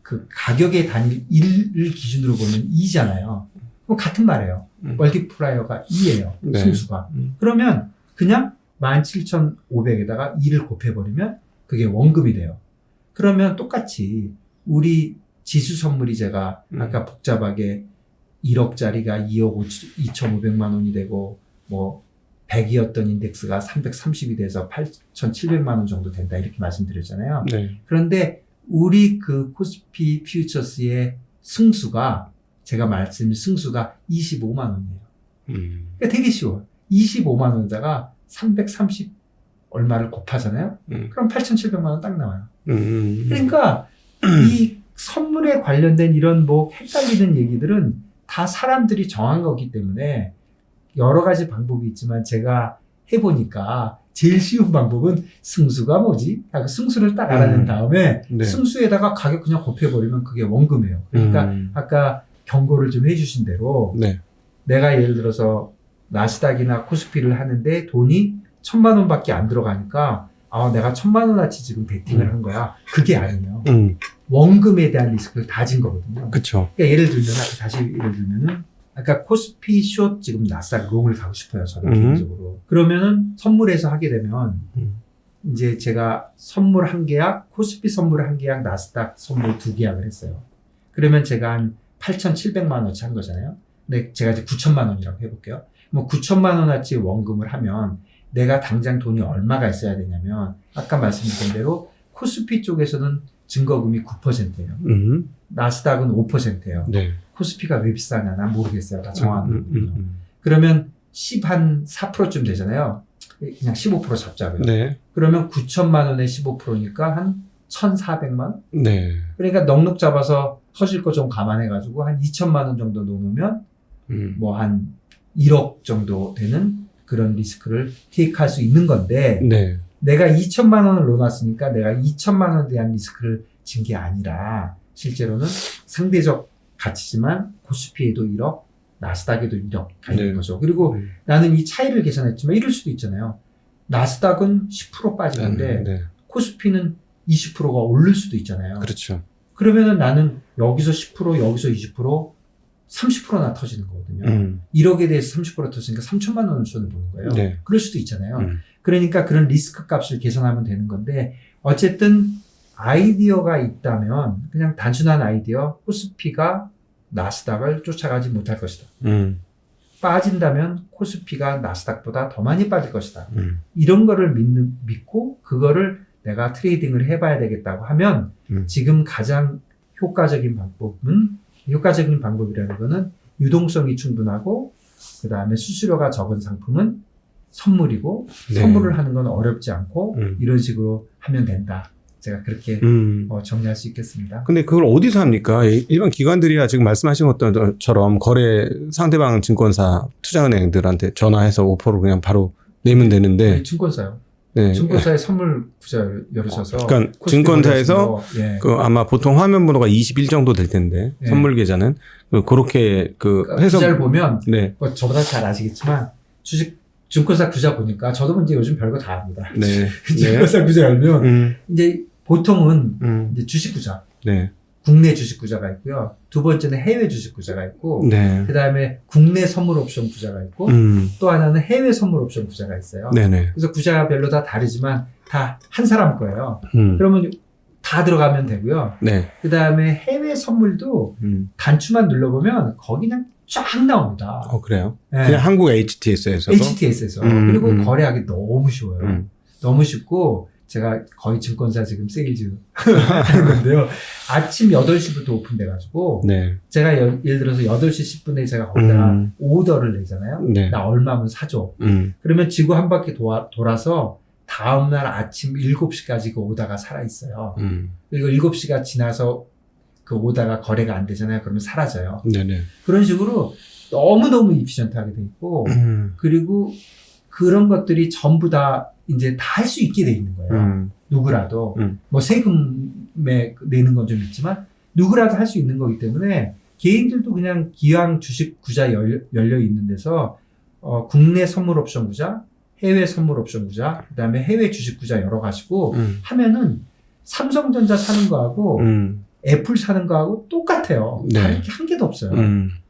그 가격의 단위 1을 기준으로 보면 2잖아요. 그럼 같은 말이에요. 멀티플라이어가 2예요. 네. 승수가. 그러면 그냥 17,500에다가 2를 곱해버리면 그게 원금이 돼요. 그러면 똑같이 우리 지수 선물이 제가 아까 복잡하게 1억짜리가 2억 2,500만 원이 되고 뭐 100이었던 인덱스가 330이 돼서 8,700만 원 정도 된다 이렇게 말씀드렸잖아요. 네. 그런데 우리 그 코스피 퓨처스의 승수가 제가 말씀드린 승수가 25만 원이에요. 그러니까 되게 쉬워요. 25만 원에다가 330 얼마를 곱하잖아요. 그럼 8,700만 원 딱 나와요. 그러니까 이 선물에 관련된 이런 뭐 헷갈리는 얘기들은 다 사람들이 정한 거기 때문에 여러 가지 방법이 있지만 제가 해보니까 제일 쉬운 방법은 승수가 뭐지? 하고 승수를 딱 알아낸 다음에 네. 승수에다가 가격 그냥 곱해버리면 그게 원금이에요. 그러니까 아까 경고를 좀 해주신 대로 네. 내가 예를 들어서 나스닥이나 코스피를 하는데 돈이 1,000만 원밖에 안 들어가니까 내가 1,000만 원어치 지금 베팅을 한 거야. 그게 아니에요. 원금에 대한 리스크를 다 진 거거든요. 그쵸. 그러니까 예를 들면 다시 예를 들면은 아까 코스피 숏 지금 나스닥 롱을 가고 싶어요. 저는 개인적으로. 그러면은 선물에서 하게 되면 이제 제가 선물 한 계약, 코스피 선물 한 계약, 나스닥 선물 2계약을 했어요. 그러면 제가 한 8,700만 원어치 한 거잖아요. 근데 제가 이제 9,000만 원이라고 해볼게요. 뭐 9,000만 원어치 원금을 하면 내가 당장 돈이 얼마가 있어야 되냐면 아까 말씀드린 대로 코스피 쪽에서는 증거금이 9%예요. 나스닥은 5%예요. 네. 코스피가 왜 비싸냐 난 모르겠어요. 다 정하는 거거든요. 그러면 10 한 4%쯤 되잖아요. 그냥 15% 잡자고요. 네. 그러면 9천만 원에 15%니까 한 1,400만 원? 네. 그러니까 넉넉 잡아서 터질 거 좀 감안해가지고 한 2천만 원 정도 놓으면 뭐 한 1억 정도 되는 그런 리스크를 테이크할 수 있는 건데 네. 내가 2천만 원을 놓았으니까 내가 2천만 원에 대한 리스크를 진 게 아니라 실제로는 상대적 가치지만 코스피에도 1억, 나스닥에도 1억 가 있는 네. 거죠. 그리고 나는 이 차이를 계산했지만 이럴 수도 있잖아요. 나스닥은 10% 빠지는데 네. 코스피는 20%가 오를 수도 있잖아요. 그렇죠. 그러면은 나는 여기서 10%, 여기서 20%, 30%나 터지는 거거든요. 1억에 대해서 30% 터지니까 3천만 원을 손해보는 거예요. 네. 그럴 수도 있잖아요. 그러니까 그런 리스크 값을 계산하면 되는 건데 어쨌든 아이디어가 있다면 그냥 단순한 아이디어 코스피가 나스닥을 쫓아가지 못할 것이다. 빠진다면 코스피가 나스닥보다 더 많이 빠질 것이다. 이런 거를 믿고 그거를 내가 트레이딩을 해봐야 되겠다고 하면 지금 가장 효과적인 방법이라는 거는 유동성이 충분하고 그 다음에 수수료가 적은 상품은 선물이고 네. 선물을 하는 건 어렵지 않고 이런 식으로 하면 된다. 제가 그렇게 정리할 수 있겠습니다. 근데 그걸 어디서 합니까? 일반 기관들이야 지금 말씀하신 것처럼 거래 상대방 증권사 투자은행들한테 전화해서 오퍼를 그냥 바로 내면 되는데. 아니, 증권사요. 네. 증권사에 선물 구자 열으셔서. 그러니까 증권사에서 예. 아마 보통 화면 번호가 21 정도 될 텐데 예. 선물 계좌는 그렇게 그러니까 해서 구자를 보면 네. 뭐 저보다 잘 아시겠지만 증권사 구자 보니까 저도 이제 요즘 별거 다 합니다. 네. 증권사 구자 열면 이제 보통은 이제 주식 구자, 네. 국내 주식 구자가 있고요. 두 번째는 해외 주식 구자가 있고, 네. 그 다음에 국내 선물 옵션 구자가 있고, 또 하나는 해외 선물 옵션 구자가 있어요. 네네. 그래서 구자별로 다 다르지만 다 한 사람 거예요. 그러면 다 들어가면 되고요. 네. 그 다음에 해외 선물도 단추만 눌러보면 거기 그냥 쫙 나옵니다. 그래요? 네. 그냥 한국 HTS에서도? HTS에서. 그리고 거래하기 너무 쉬워요. 너무 쉽고, 제가 거의 증권사 지금 세일즈 하는 건데요. 아침 8시부터 오픈돼가지고, 네. 제가 예를 들어서 8시 10분에 제가 거기다가 오더를 내잖아요. 네. 나 얼마면 사줘. 그러면 지구 한 바퀴 돌아서 다음날 아침 7시까지 그 오다가 살아있어요. 그리고 7시가 지나서 그 오다가 거래가 안 되잖아요. 그러면 사라져요. 네네. 그런 식으로 너무너무 이피션트하게 돼 있고, 그리고 그런 것들이 전부 다 이제 다 할 수 있게 돼 있는 거예요. 누구라도. 뭐 세금에 내는 건 좀 있지만, 누구라도 할 수 있는 거기 때문에, 개인들도 그냥 기왕 주식 구자 열려 있는 데서, 국내 선물 옵션 구자, 해외 선물 옵션 구자, 그 다음에 해외 주식 구자 열어가지고 하면은 삼성전자 사는 거하고 애플 사는 거하고 똑같아요. 네. 다른 게 한 개도 없어요.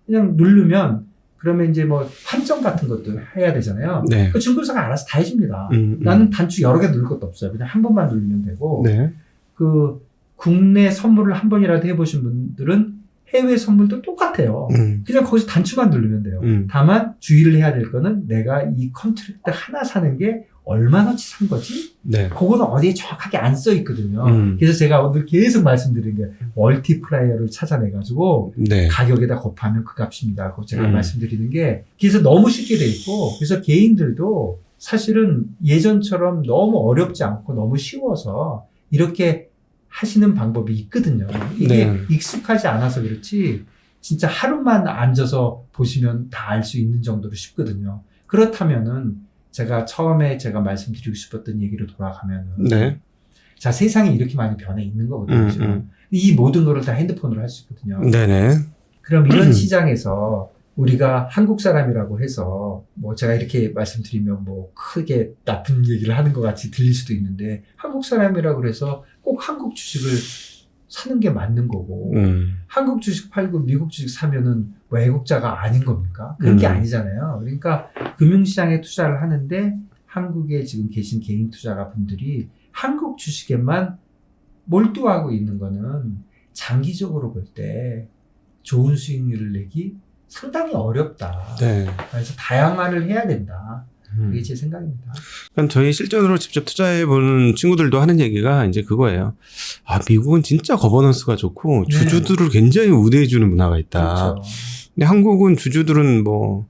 그냥 누르면 그러면 이제 뭐 환점 같은 것도 해야 되잖아요. 네. 그 증권사가 알아서 다 해줍니다. 나는 단추 여러 개 누를 것도 없어요. 그냥 한 번만 누르면 되고 네. 그 국내 선물을 한 번이라도 해보신 분들은 해외 선물도 똑같아요. 그냥 거기서 단추만 누르면 돼요. 다만 주의를 해야 될 거는 내가 이 컨트랙트 하나 사는 게 얼마나치 산 거지? 네. 그거는 어디에 정확하게 안 써 있거든요. 그래서 제가 오늘 계속 말씀드린 게 멀티플라이어를 찾아내가지고 네. 가격에다 곱하면 그 값입니다. 그거 제가 말씀드리는 게 그래서 너무 쉽게 돼 있고 그래서 개인들도 사실은 예전처럼 너무 어렵지 않고 너무 쉬워서 이렇게 하시는 방법이 있거든요. 이게 네. 익숙하지 않아서 그렇지 진짜 하루만 앉아서 보시면 다 알 수 있는 정도로 쉽거든요. 그렇다면은 제가 처음에 제가 말씀드리고 싶었던 얘기로 돌아가면은 네. 자 세상이 이렇게 많이 변해 있는 거거든요. 지금. 이 모든 거를 다 핸드폰으로 할 수 있거든요. 네네. 그럼 이런 시장에서 우리가 한국 사람이라고 해서 뭐 제가 이렇게 말씀드리면 뭐 크게 나쁜 얘기를 하는 것 같이 들릴 수도 있는데 한국 사람이라고 해서 꼭 한국 주식을 사는 게 맞는 거고 한국 주식 팔고 미국 주식 사면은 외국자가 아닌 겁니까? 그런 게 아니잖아요. 그러니까 금융시장에 투자를 하는데 한국에 지금 계신 개인 투자가 분들이 한국 주식에만 몰두하고 있는 거는 장기적으로 볼 때 좋은 수익률을 내기 상당히 어렵다. 네. 그래서 다양화를 해야 된다. 그게 제 생각입니다. 그러니까 저희 실전으로 직접 투자해보는 친구들도 하는 얘기가 이제 그거예요. 아, 미국은 진짜 거버넌스가 좋고 주주들을 굉장히 우대해주는 문화가 있다. 그렇죠. 근데 한국은 주주들은 뭐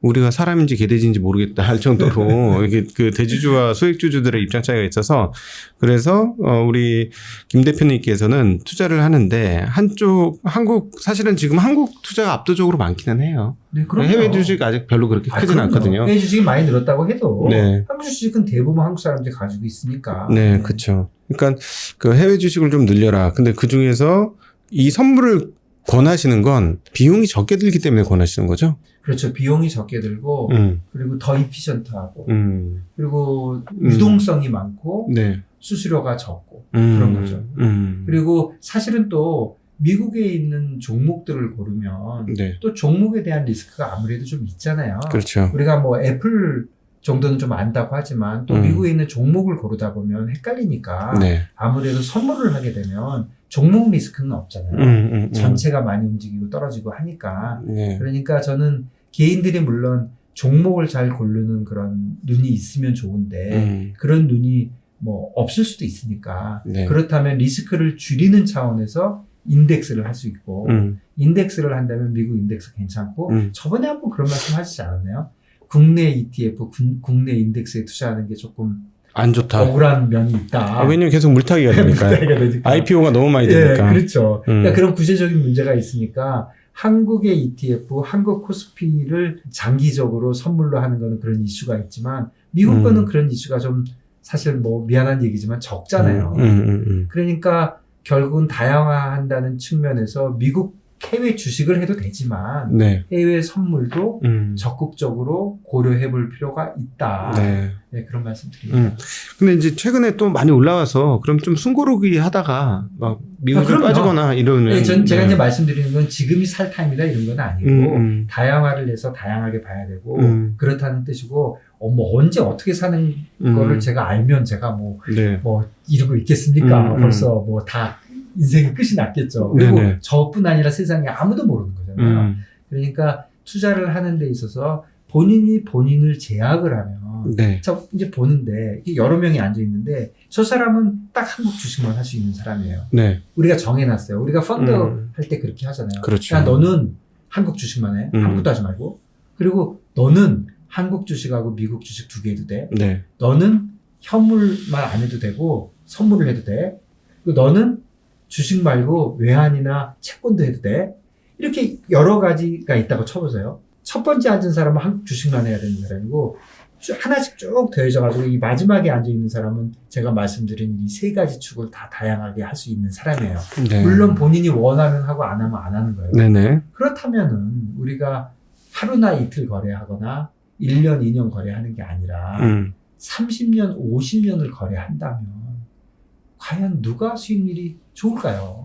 우리가 사람인지 개돼지인지 모르겠다 할 정도로 이게 그 대주주와 소액주주들의 입장 차이가 있어서 그래서 우리 김 대표님께서는 투자를 하는데 사실은 지금 한국 투자가 압도적으로 많기는 해요. 네, 그럼요. 해외 주식 아직 별로 그렇게 크진 그럼요. 않거든요. 해외 주식이 많이 늘었다고 해도 네. 한국 주식은 대부분 한국 사람들이 가지고 있으니까. 네, 그렇죠. 그러니까 그 해외 주식을 좀 늘려라. 근데 그 중에서 이 선물을 권하시는 건 비용이 적게 들기 때문에 권하시는 거죠? 그렇죠. 비용이 적게 들고 그리고 더 이피션트하고 그리고 유동성이 많고 네. 수수료가 적고 그런 거죠. 그리고 사실은 또 미국에 있는 종목들을 고르면 네. 또 종목에 대한 리스크가 아무래도 좀 있잖아요. 그렇죠. 우리가 뭐 애플 정도는 좀 안다고 하지만 또 미국에 있는 종목을 고르다 보면 헷갈리니까 네. 아무래도 선물을 하게 되면 종목 리스크는 없잖아요. 전체가 많이 움직이고 떨어지고 하니까. 네. 그러니까 저는 개인들이 물론 종목을 잘 고르는 그런 눈이 있으면 좋은데 그런 눈이 뭐 없을 수도 있으니까 네. 그렇다면 리스크를 줄이는 차원에서 인덱스를 할 수 있고 인덱스를 한다면 미국 인덱스 괜찮고 저번에 한번 그런 말씀 하시지 않았나요? 국내 ETF, 국내 인덱스에 투자하는 게 조금 안 좋다. 억울한 면이 있다. 왜냐면 계속 물타기가 되니까. IPO가 너무 많이 되니까. 예, 그렇죠. 그러니까 그런 구체적인 문제가 있으니까 한국의 ETF, 한국 코스피를 장기적으로 선물로 하는 거는 그런 이슈가 있지만 미국 거는 그런 이슈가 좀 사실 뭐 미안한 얘기지만 적잖아요. 그러니까 결국은 다양화한다는 측면에서 미국 해외 주식을 해도 되지만 네. 해외 선물도 적극적으로 고려해 볼 필요가 있다. 네. 네, 그런 말씀 드립니다. 근데 이제 최근에 또 많이 올라와서 그럼 좀 숨고르기 하다가 막 미국에 그럼요. 빠지거나 이러면 네, 제가 이제 말씀드리는 건 지금이 살 타임이다 이런 건 아니고 다양화를 해서 다양하게 봐야 되고 그렇다는 뜻이고 뭐 언제 어떻게 사는 거를 제가 알면 제가 뭐 이러고 있겠습니까? 벌써 뭐 다 인생의 끝이 났겠죠. 그리고 네네. 저뿐 아니라 세상에 아무도 모르는 거잖아요. 그러니까 투자를 하는 데 있어서 본인이 본인을 제약을 하면 네. 저 이제 보는데 여러 명이 앉아 있는데 저 사람은 딱 한국 주식만 할 수 있는 사람이에요. 네. 우리가 정해놨어요. 우리가 펀드 할 때 그렇게 하잖아요. 그렇죠. 야, 너는 한국 주식만 해. 아무것도 하지 말고. 그리고 너는 한국 주식하고 미국 주식 두 개 해도 돼. 네. 너는 현물만 안 해도 되고 선물을 해도 돼. 그리고 너는 주식 말고 외환이나 채권도 해도 돼. 이렇게 여러 가지가 있다고 쳐보세요. 첫 번째 앉은 사람은 한국 주식만 해야 되는 사람이고 하나씩 쭉 더해져가지고 이 마지막에 앉아있는 사람은 제가 말씀드린 이 세 가지 축을 다 다양하게 할 수 있는 사람이에요. 네. 물론 본인이 원하면 하고 안 하면 안 하는 거예요. 네네. 그렇다면은 우리가 하루나 이틀 거래하거나 1년, 2년 거래하는 게 아니라 30년, 50년을 거래한다면 과연 누가 수익률이 좋을까요?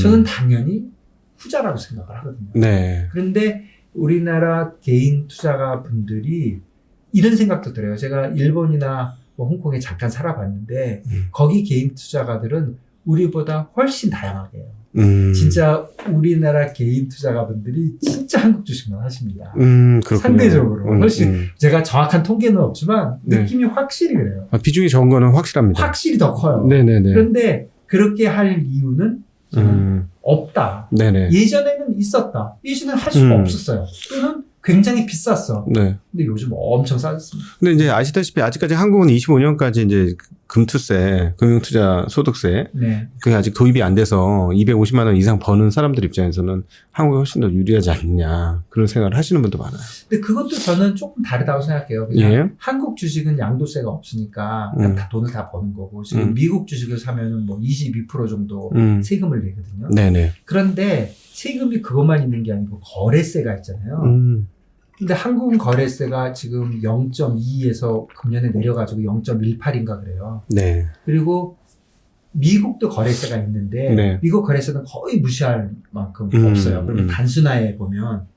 저는 당연히 후자라고 생각을 하거든요. 네. 그런데 우리나라 개인 투자가 분들이 이런 생각도 들어요. 제가 일본이나 뭐 홍콩에 잠깐 살아봤는데 거기 개인 투자가들은 우리보다 훨씬 다양하게 해요. 진짜 우리나라 개인 투자가분들이 진짜 한국 주식만 하십니다. 그렇군요. 상대적으로 훨씬 제가 정확한 통계는 없지만 느낌이 확실히 그래요. 비중이 적은 거는 확실합니다. 확실히 더 커요. 네네네. 그런데 그렇게 할 이유는 저는 없다. 네네. 예전에는 있었다. 예전에는 할 수가 없었어요. 또는 굉장히 비쌌어. 네. 근데 요즘 엄청 싸졌습니다. 근데 이제 아시다시피 아직까지 한국은 25년까지 이제 금투세, 금융투자 소득세, 네. 그게 아직 도입이 안 돼서 250만 원 이상 버는 사람들 입장에서는 한국이 훨씬 더 유리하지 않느냐 그런 생각을 하시는 분도 많아요. 근데 그것도 저는 조금 다르다고 생각해요. 그냥 예. 한국 주식은 양도세가 없으니까 다 돈을 다 버는 거고 지금 미국 주식을 사면은 뭐 22% 정도 세금을 내거든요. 네네. 그런데 세금이 그것만 있는 게 아니고 거래세가 있잖아요. 근데 한국은 거래세가 지금 0.2에서 금년에 내려가지고 0.18인가 그래요. 네. 그리고 미국도 거래세가 있는데 네. 미국 거래세는 거의 무시할 만큼 없어요. 그러면 단순화해 보면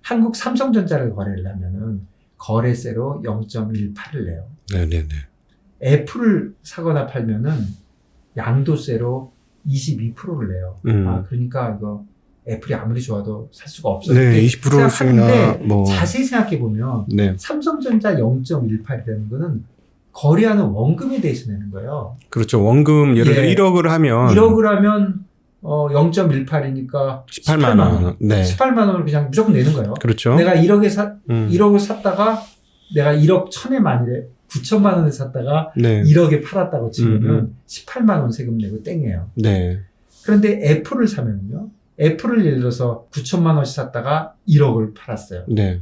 한국 삼성전자를 거래를 하면은 거래세로 0.18을 내요. 네네네. 애플을 사거나 팔면은 양도세로 22%를 내요. 아, 그러니까 이거 애플이 아무리 좋아도 살 수가 없어요. 네, 20%씩이나 뭐 자세히 생각해 보면 네. 삼성전자 0.18이라는 거는 거래하는 원금에 대해서 내는 거예요. 그렇죠. 원금 예를 들어 예. 1억을 하면 1억을 하면 0.18이니까 18만 원. 네. 18만 원을 그냥 무조건 내는 거예요. 그렇죠. 내가 1억을 샀다가 내가 1억 1천에 만일에 9천만 원에 샀다가 네. 1억에 팔았다고 치면은 18만 원 세금 내고 땡이에요. 네. 그런데 애플을 사면요. 애플을 예를 들어서 9천만 원씩 샀다가 1억을 팔았어요. 네.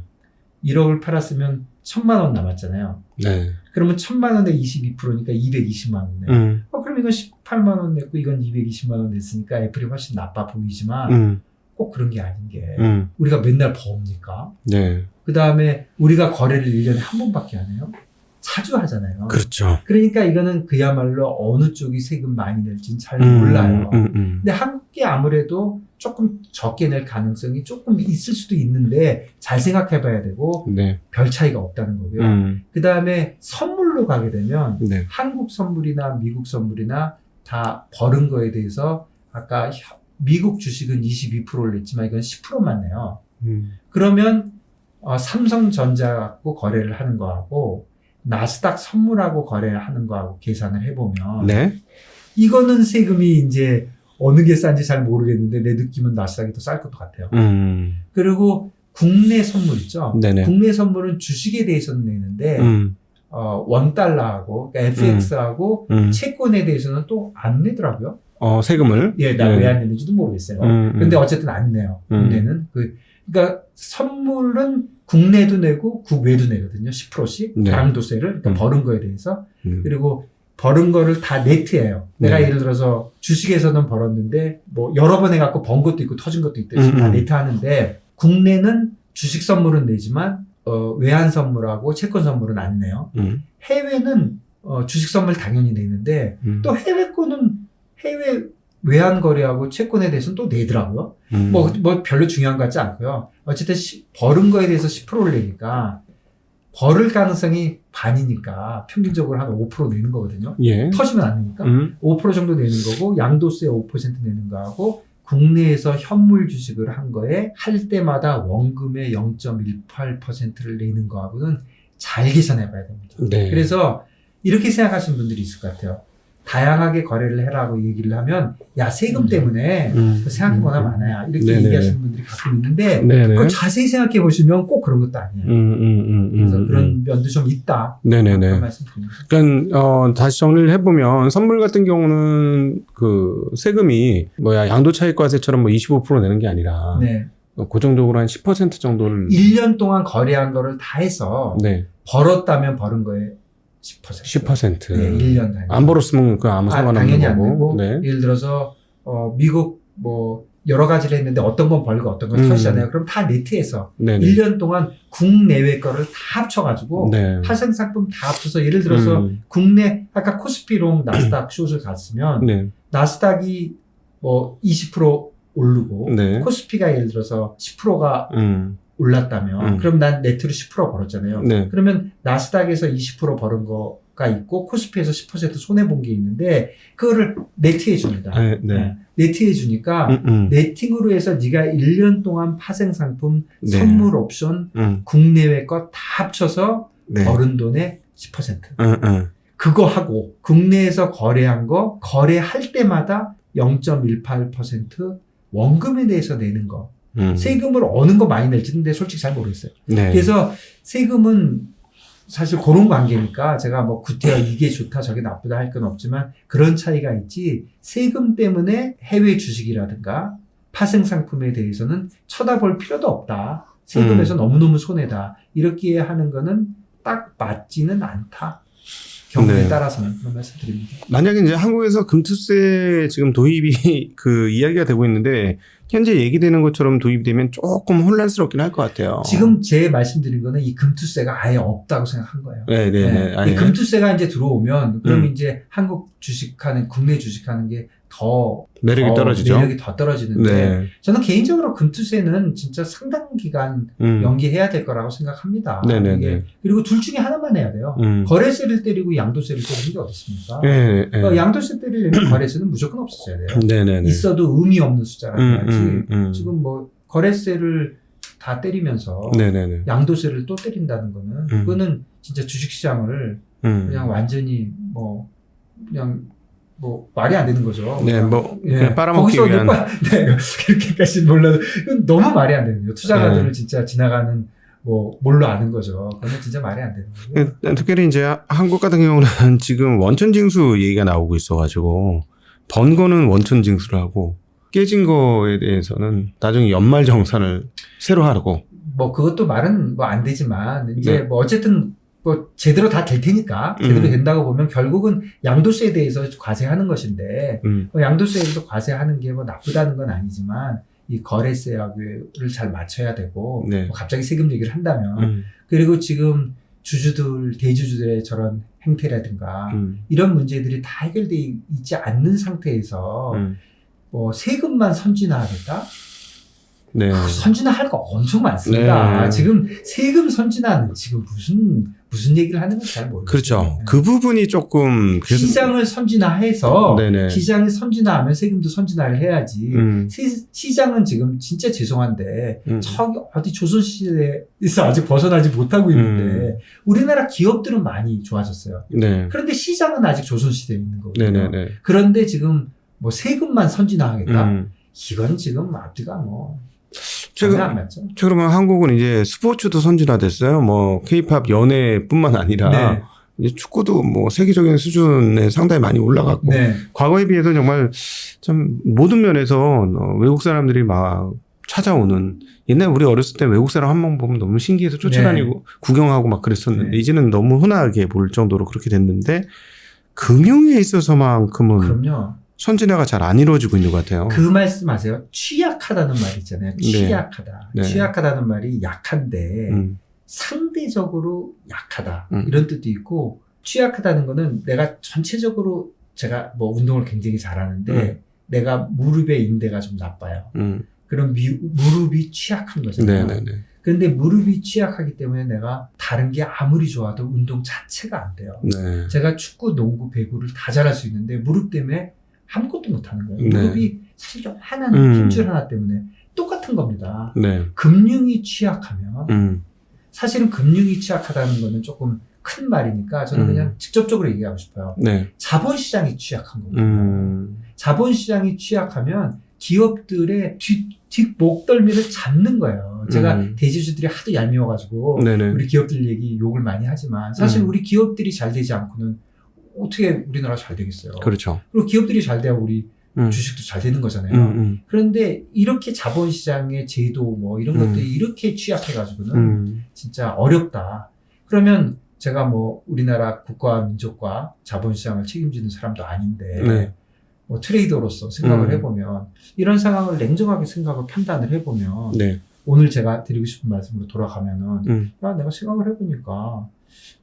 1억을 팔았으면 1천만 원 남았잖아요. 네. 그러면 1천만 원에 22%니까 220만 원 내. 그럼 이건 18만 원 냈고 이건 220만 원 냈으니까 애플이 훨씬 나빠 보이지만 꼭 그런 게 아닌 게 우리가 맨날 버옵니까? 네. 그 다음에 우리가 거래를 1년에 한 번밖에 안 해요. 자주 하잖아요. 그렇죠. 그러니까 이거는 그야말로 어느 쪽이 세금 많이 낼지는 잘 몰라요. 근데 한국이 아무래도 조금 적게 낼 가능성이 조금 있을 수도 있는데 잘 생각해 봐야 되고 네. 별 차이가 없다는 거고요. 그 다음에 선물로 가게 되면 네. 한국 선물이나 미국 선물이나 다 버는 거에 대해서 아까 미국 주식은 22%를 냈지만 이건 10%만 내요. 그러면 삼성전자 갖고 거래를 하는 거하고 나스닥 선물하고 거래를 하는 거하고 계산을 해보면 네. 이거는 세금이 이제 어느 게 싼지 잘 모르겠는데 내 느낌은 나스닥이 더 쌀 것도 같아요. 그리고 국내 선물 있죠. 네네. 국내 선물은 주식에 대해서는 내는데 원달러하고 그러니까 FX하고 채권에 대해서는 또 안 내더라고요. 세금을? 예, 나 왜 안 내는지도 모르겠어요. 근데 어쨌든 안 내요. 국내는. 그러니까 선물은 국내도 내고 국외도 내거든요. 10%씩. 네. 양도세를. 그러니까 버는 거에 대해서. 그리고 버는 거를 다 네트예요. 내가 네. 예를 들어서 주식에서는 벌었는데 뭐 여러 번 해갖고 번 것도 있고 터진 것도 있듯이 다 네트하는데 국내는 주식 선물은 내지만 외환 선물하고 채권 선물은 안 내요. 해외는 주식 선물 당연히 내는데 또 해외 거는 해외 외환 거래하고 채권에 대해서는 또 내더라고요. 뭐 별로 중요한 것 같지 않고요. 어쨌든 벌은 거에 대해서 10%를 내니까 벌을 가능성이 반이니까 평균적으로 한 5% 내는 거거든요. 예. 터지면 안 내니까 5% 정도 내는 거고 양도세 5% 내는 거하고 국내에서 현물 주식을 한 거에 할 때마다 원금의 0.18%를 내는 거하고는 잘 계산해 봐야 됩니다. 네. 그래서 이렇게 생각하시는 분들이 있을 것 같아요. 다양하게 거래를 해라고 얘기를 하면 야 세금 때문에 생각보다 많아요. 이렇게 네네네. 얘기하시는 분들이 가끔 있는데 네네. 그걸 자세히 생각해 보시면 꼭 그런 것도 아니에요. 그래서 그런 면도 좀 있다. 네네네. 그런 말씀드립니다. 그러니까 다시 정리를 해보면 선물 같은 경우는 그 세금이 양도차익과세처럼 25% 내는 게 아니라 네. 고정적으로 한 10% 정도를 1년 동안 거래한 거를 다 해서 네. 벌었다면 벌은 거에 10%. 네, 1년 단위. 안 벌었으면 그 아무 상관없는 당연히 거고. 안 되고 네. 예를 들어서 미국 여러 가지를 했는데 어떤 건 벌고 어떤 건 터지잖아요. 그럼 다 네트해서 네네. 1년 동안 국내외 거를 다 합쳐가지고 네. 파생상품 다 합쳐서 예를 들어서 국내 아까 코스피롱 나스닥 숏을 갔으면 네. 나스닥이 20% 오르고 네. 코스피가 예를 들어서 10%가 올랐다면 그럼 난 네트로 10% 벌었잖아요. 네. 그러면 나스닥에서 20% 벌은 거가 있고 코스피에서 10% 손해본 게 있는데 그거를 네트해 줍니다. 네. 네트해 주니까 네팅으로 해서 네가 1년 동안 파생 상품, 네. 선물 옵션, 국내외 거 다 합쳐서 네. 벌은 돈의 10%. 그거 하고 국내에서 거래한 거 거래할 때마다 0.18% 원금에 대해서 내는 거. 세금을 어느 거 많이 낼지는 근데 솔직히 잘 모르겠어요. 네. 그래서 세금은 사실 그런 관계니까 제가 구태여 이게 좋다 저게 나쁘다 할 건 없지만 그런 차이가 있지 세금 때문에 해외 주식이라든가 파생 상품에 대해서는 쳐다볼 필요도 없다. 세금에서 너무너무 손해다. 이렇게 하는 거는 딱 맞지는 않다. 경우에 네. 따라서는 그런 말씀 드립니다. 만약에 이제 한국에서 금투세 지금 도입이 그 이야기가 되고 있는데 현재 얘기되는 것처럼 도입되면 조금 혼란스럽긴 할 것 같아요. 지금 제 말씀드린 거는 이 금투세가 아예 없다고 생각한 거예요. 네네네. 이 금투세가 이제 들어오면 그럼 이제 한국 주식하는 국내 주식하는 게 더 매력이 떨어지죠. 매력이 더 떨어지는데 네. 저는 개인적으로 금투세는 진짜 상당 기간 연기해야 될 거라고 생각합니다. 네네네. 그리고 둘 중에 하나만 해야 돼요. 거래세를 때리고 양도세를 때리는 게 어디 있습니까? 네, 네. 양도세 때리려면 거래세는 무조건 없어져야 돼요. 네네네. 있어도 의미 없는 숫자가 돼야지. 지금 뭐 거래세를 다 때리면서 네네네. 양도세를 또 때린다는 거는 그거는 진짜 주식시장을 그냥 완전히 뭐 그냥 뭐 말이 안 되는 거죠. 네, 뭐 그냥 빨아먹기 위한. 네, 그렇게까지 몰라도 그건 너무 말이 안 되는 거죠. 투자가들을 진짜 지나가는 뭐 뭘로 아는 거죠. 그건 진짜 말이 안 되는 거예요. 특별히 이제 한국 같은 경우는 지금 원천징수 얘기가 나오고 있어가지고 번 거는 원천징수를 하고 깨진 거에 대해서는 나중에 연말정산을 새로 하라고. 뭐 그것도 말은 뭐 안 되지만 이제 네. 뭐 어쨌든 뭐 제대로 다 될 테니까 제대로 된다고 보면 결국은 양도세에 대해서 과세하는 것인데 양도세에 대해서 과세하는 게 뭐 나쁘다는 건 아니지만 이 거래세하고를 잘 맞춰야 되고 네. 뭐 갑자기 세금 얘기를 한다면 그리고 지금 대주주들의 저런 행태라든가 이런 문제들이 다 해결돼 있지 않는 상태에서 뭐 세금만 선진화하겠다? 네. 선진화할 거 엄청 많습니다. 네. 지금 세금 선진화는 지금 무슨 얘기를 하는 건지 잘 모르겠어요. 그렇죠. 그 부분이 조금 그래서 시장을 선진화해서 네네. 시장을 선진화하면 세금도 선진화를 해야지. 시장은 지금 진짜 죄송한데 저기 어디 조선시대에서 아직 벗어나지 못하고 있는데 우리나라 기업들은 많이 좋아졌어요. 네. 그런데 시장은 아직 조선시대에 있는 거거든요. 네네네. 그런데 지금 뭐 세금만 선진화하겠다? 이건 지금 앞뒤가 뭐 안 맞죠. 그러면 한국은 이제 스포츠도 선진화됐어요. 뭐 K-팝 연예뿐만 아니라 네. 이제 축구도 뭐 세계적인 수준에 상당히 많이 올라갔고 네. 과거에 비해서 정말 참 모든 면에서 외국 사람들이 막 찾아오는 옛날 우리 어렸을 때 외국 사람 한 명 보면 너무 신기해서 쫓아다니고 구경하고 막 그랬었는데 이제는 너무 흔하게 볼 정도로 그렇게 됐는데 금융에 있어서만큼은 그럼요. 선진화가 잘 안 이루어지고 있는 것 같아요. 그 말씀하세요. 취약하다는 말 있잖아요. 취약하다. 네. 취약하다는 말이 약한데 상대적으로 약하다. 이런 뜻도 있고 취약하다는 거는 내가 전체적으로 제가 뭐 운동을 굉장히 잘하는데 내가 무릎의 인대가 좀 나빠요. 그럼 무릎이 취약한 거잖아요. 네네네. 그런데 무릎이 취약하기 때문에 내가 다른 게 아무리 좋아도 운동 자체가 안 돼요. 네. 제가 축구, 농구, 배구를 다 잘할 수 있는데 무릎 때문에 아무것도 못하는 거예요. 네. 무릎이 사실 좀 하나는 힘줄 하나 때문에 똑같은 겁니다. 네. 금융이 취약하면 사실은 금융이 취약하다는 거는 조금 큰 말이니까 저는 그냥 직접적으로 얘기하고 싶어요. 네. 자본시장이 취약한 거거든요. 자본시장이 취약하면 기업들의 뒷목덜미를 잡는 거예요. 제가 대주주들이 하도 얄미워가지고 네네. 우리 기업들 얘기 욕을 많이 하지만 사실 우리 기업들이 잘 되지 않고는 어떻게 우리나라 잘 되겠어요. 그렇죠. 그리고 기업들이 잘 돼야 우리 주식도 잘 되는 거잖아요. 그런데 이렇게 자본시장의 제도 뭐 이런 것들이 이렇게 취약해가지고는 진짜 어렵다. 그러면 제가 뭐 우리나라 국가와 민족과 자본시장을 책임지는 사람도 아닌데 네. 뭐 트레이더로서 생각을 해보면 이런 상황을 냉정하게 생각을 판단을 해보면 네. 오늘 제가 드리고 싶은 말씀으로 돌아가면은 야 내가 생각을 해보니까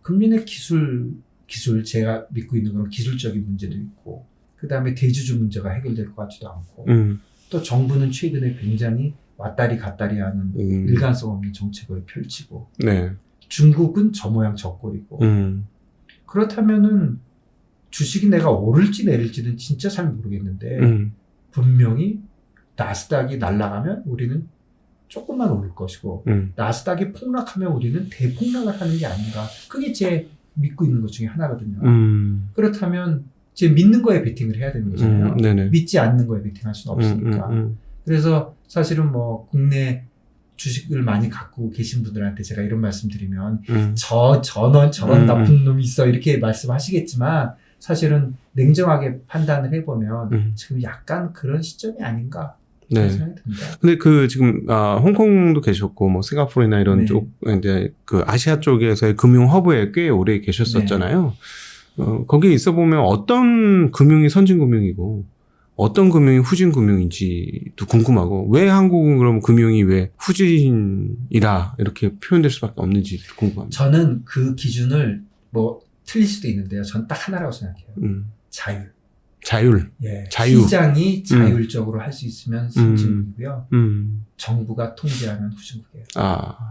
금리의 기술 제가 믿고 있는 그런 기술적인 문제도 있고 그 다음에 대주주 문제가 해결될 것 같지도 않고 또 정부는 최근에 굉장히 왔다리 갔다리 하는 일관성 없는 정책을 펼치고 네. 중국은 저 모양 저 꼴이고 그렇다면은 주식이 내가 오를지 내릴지는 진짜 잘 모르겠는데 분명히 나스닥이 날아가면 우리는 조금만 오를 것이고 나스닥이 폭락하면 우리는 대폭락을 하는 게 아닌가. 그게 제 믿고 있는 것 중에 하나거든요. 그렇다면 제 믿는 거에 베팅을 해야 되는 거잖아요. 믿지 않는 거에 베팅할 수는 없으니까. 그래서 사실은 뭐 국내 주식을 많이 갖고 계신 분들한테 제가 이런 말씀 드리면 저런 나쁜 놈이 있어 이렇게 말씀하시겠지만 사실은 냉정하게 판단을 해보면 지금 약간 그런 시점이 아닌가 네. 생각이 듭니다. 근데 그 지금 홍콩도 계셨고 뭐 싱가포르나 이런 네. 쪽 이제 그 아시아 쪽에서의 금융 허브에 꽤 오래 계셨었잖아요. 거기에 있어 보면 어떤 금융이 선진 금융이고 어떤 금융이 후진 금융인지도 궁금하고 왜 한국은 그럼 금융이 왜 후진이다 이렇게 표현될 수밖에 없는지 궁금합니다. 저는 그 기준을 뭐 틀릴 수도 있는데요. 전 딱 하나라고 생각해요. 자유. 자율. 예, 자유. 시장이 자율적으로 할 수 있으면 선진국이고요. 정부가 통제하면 후진국이에요.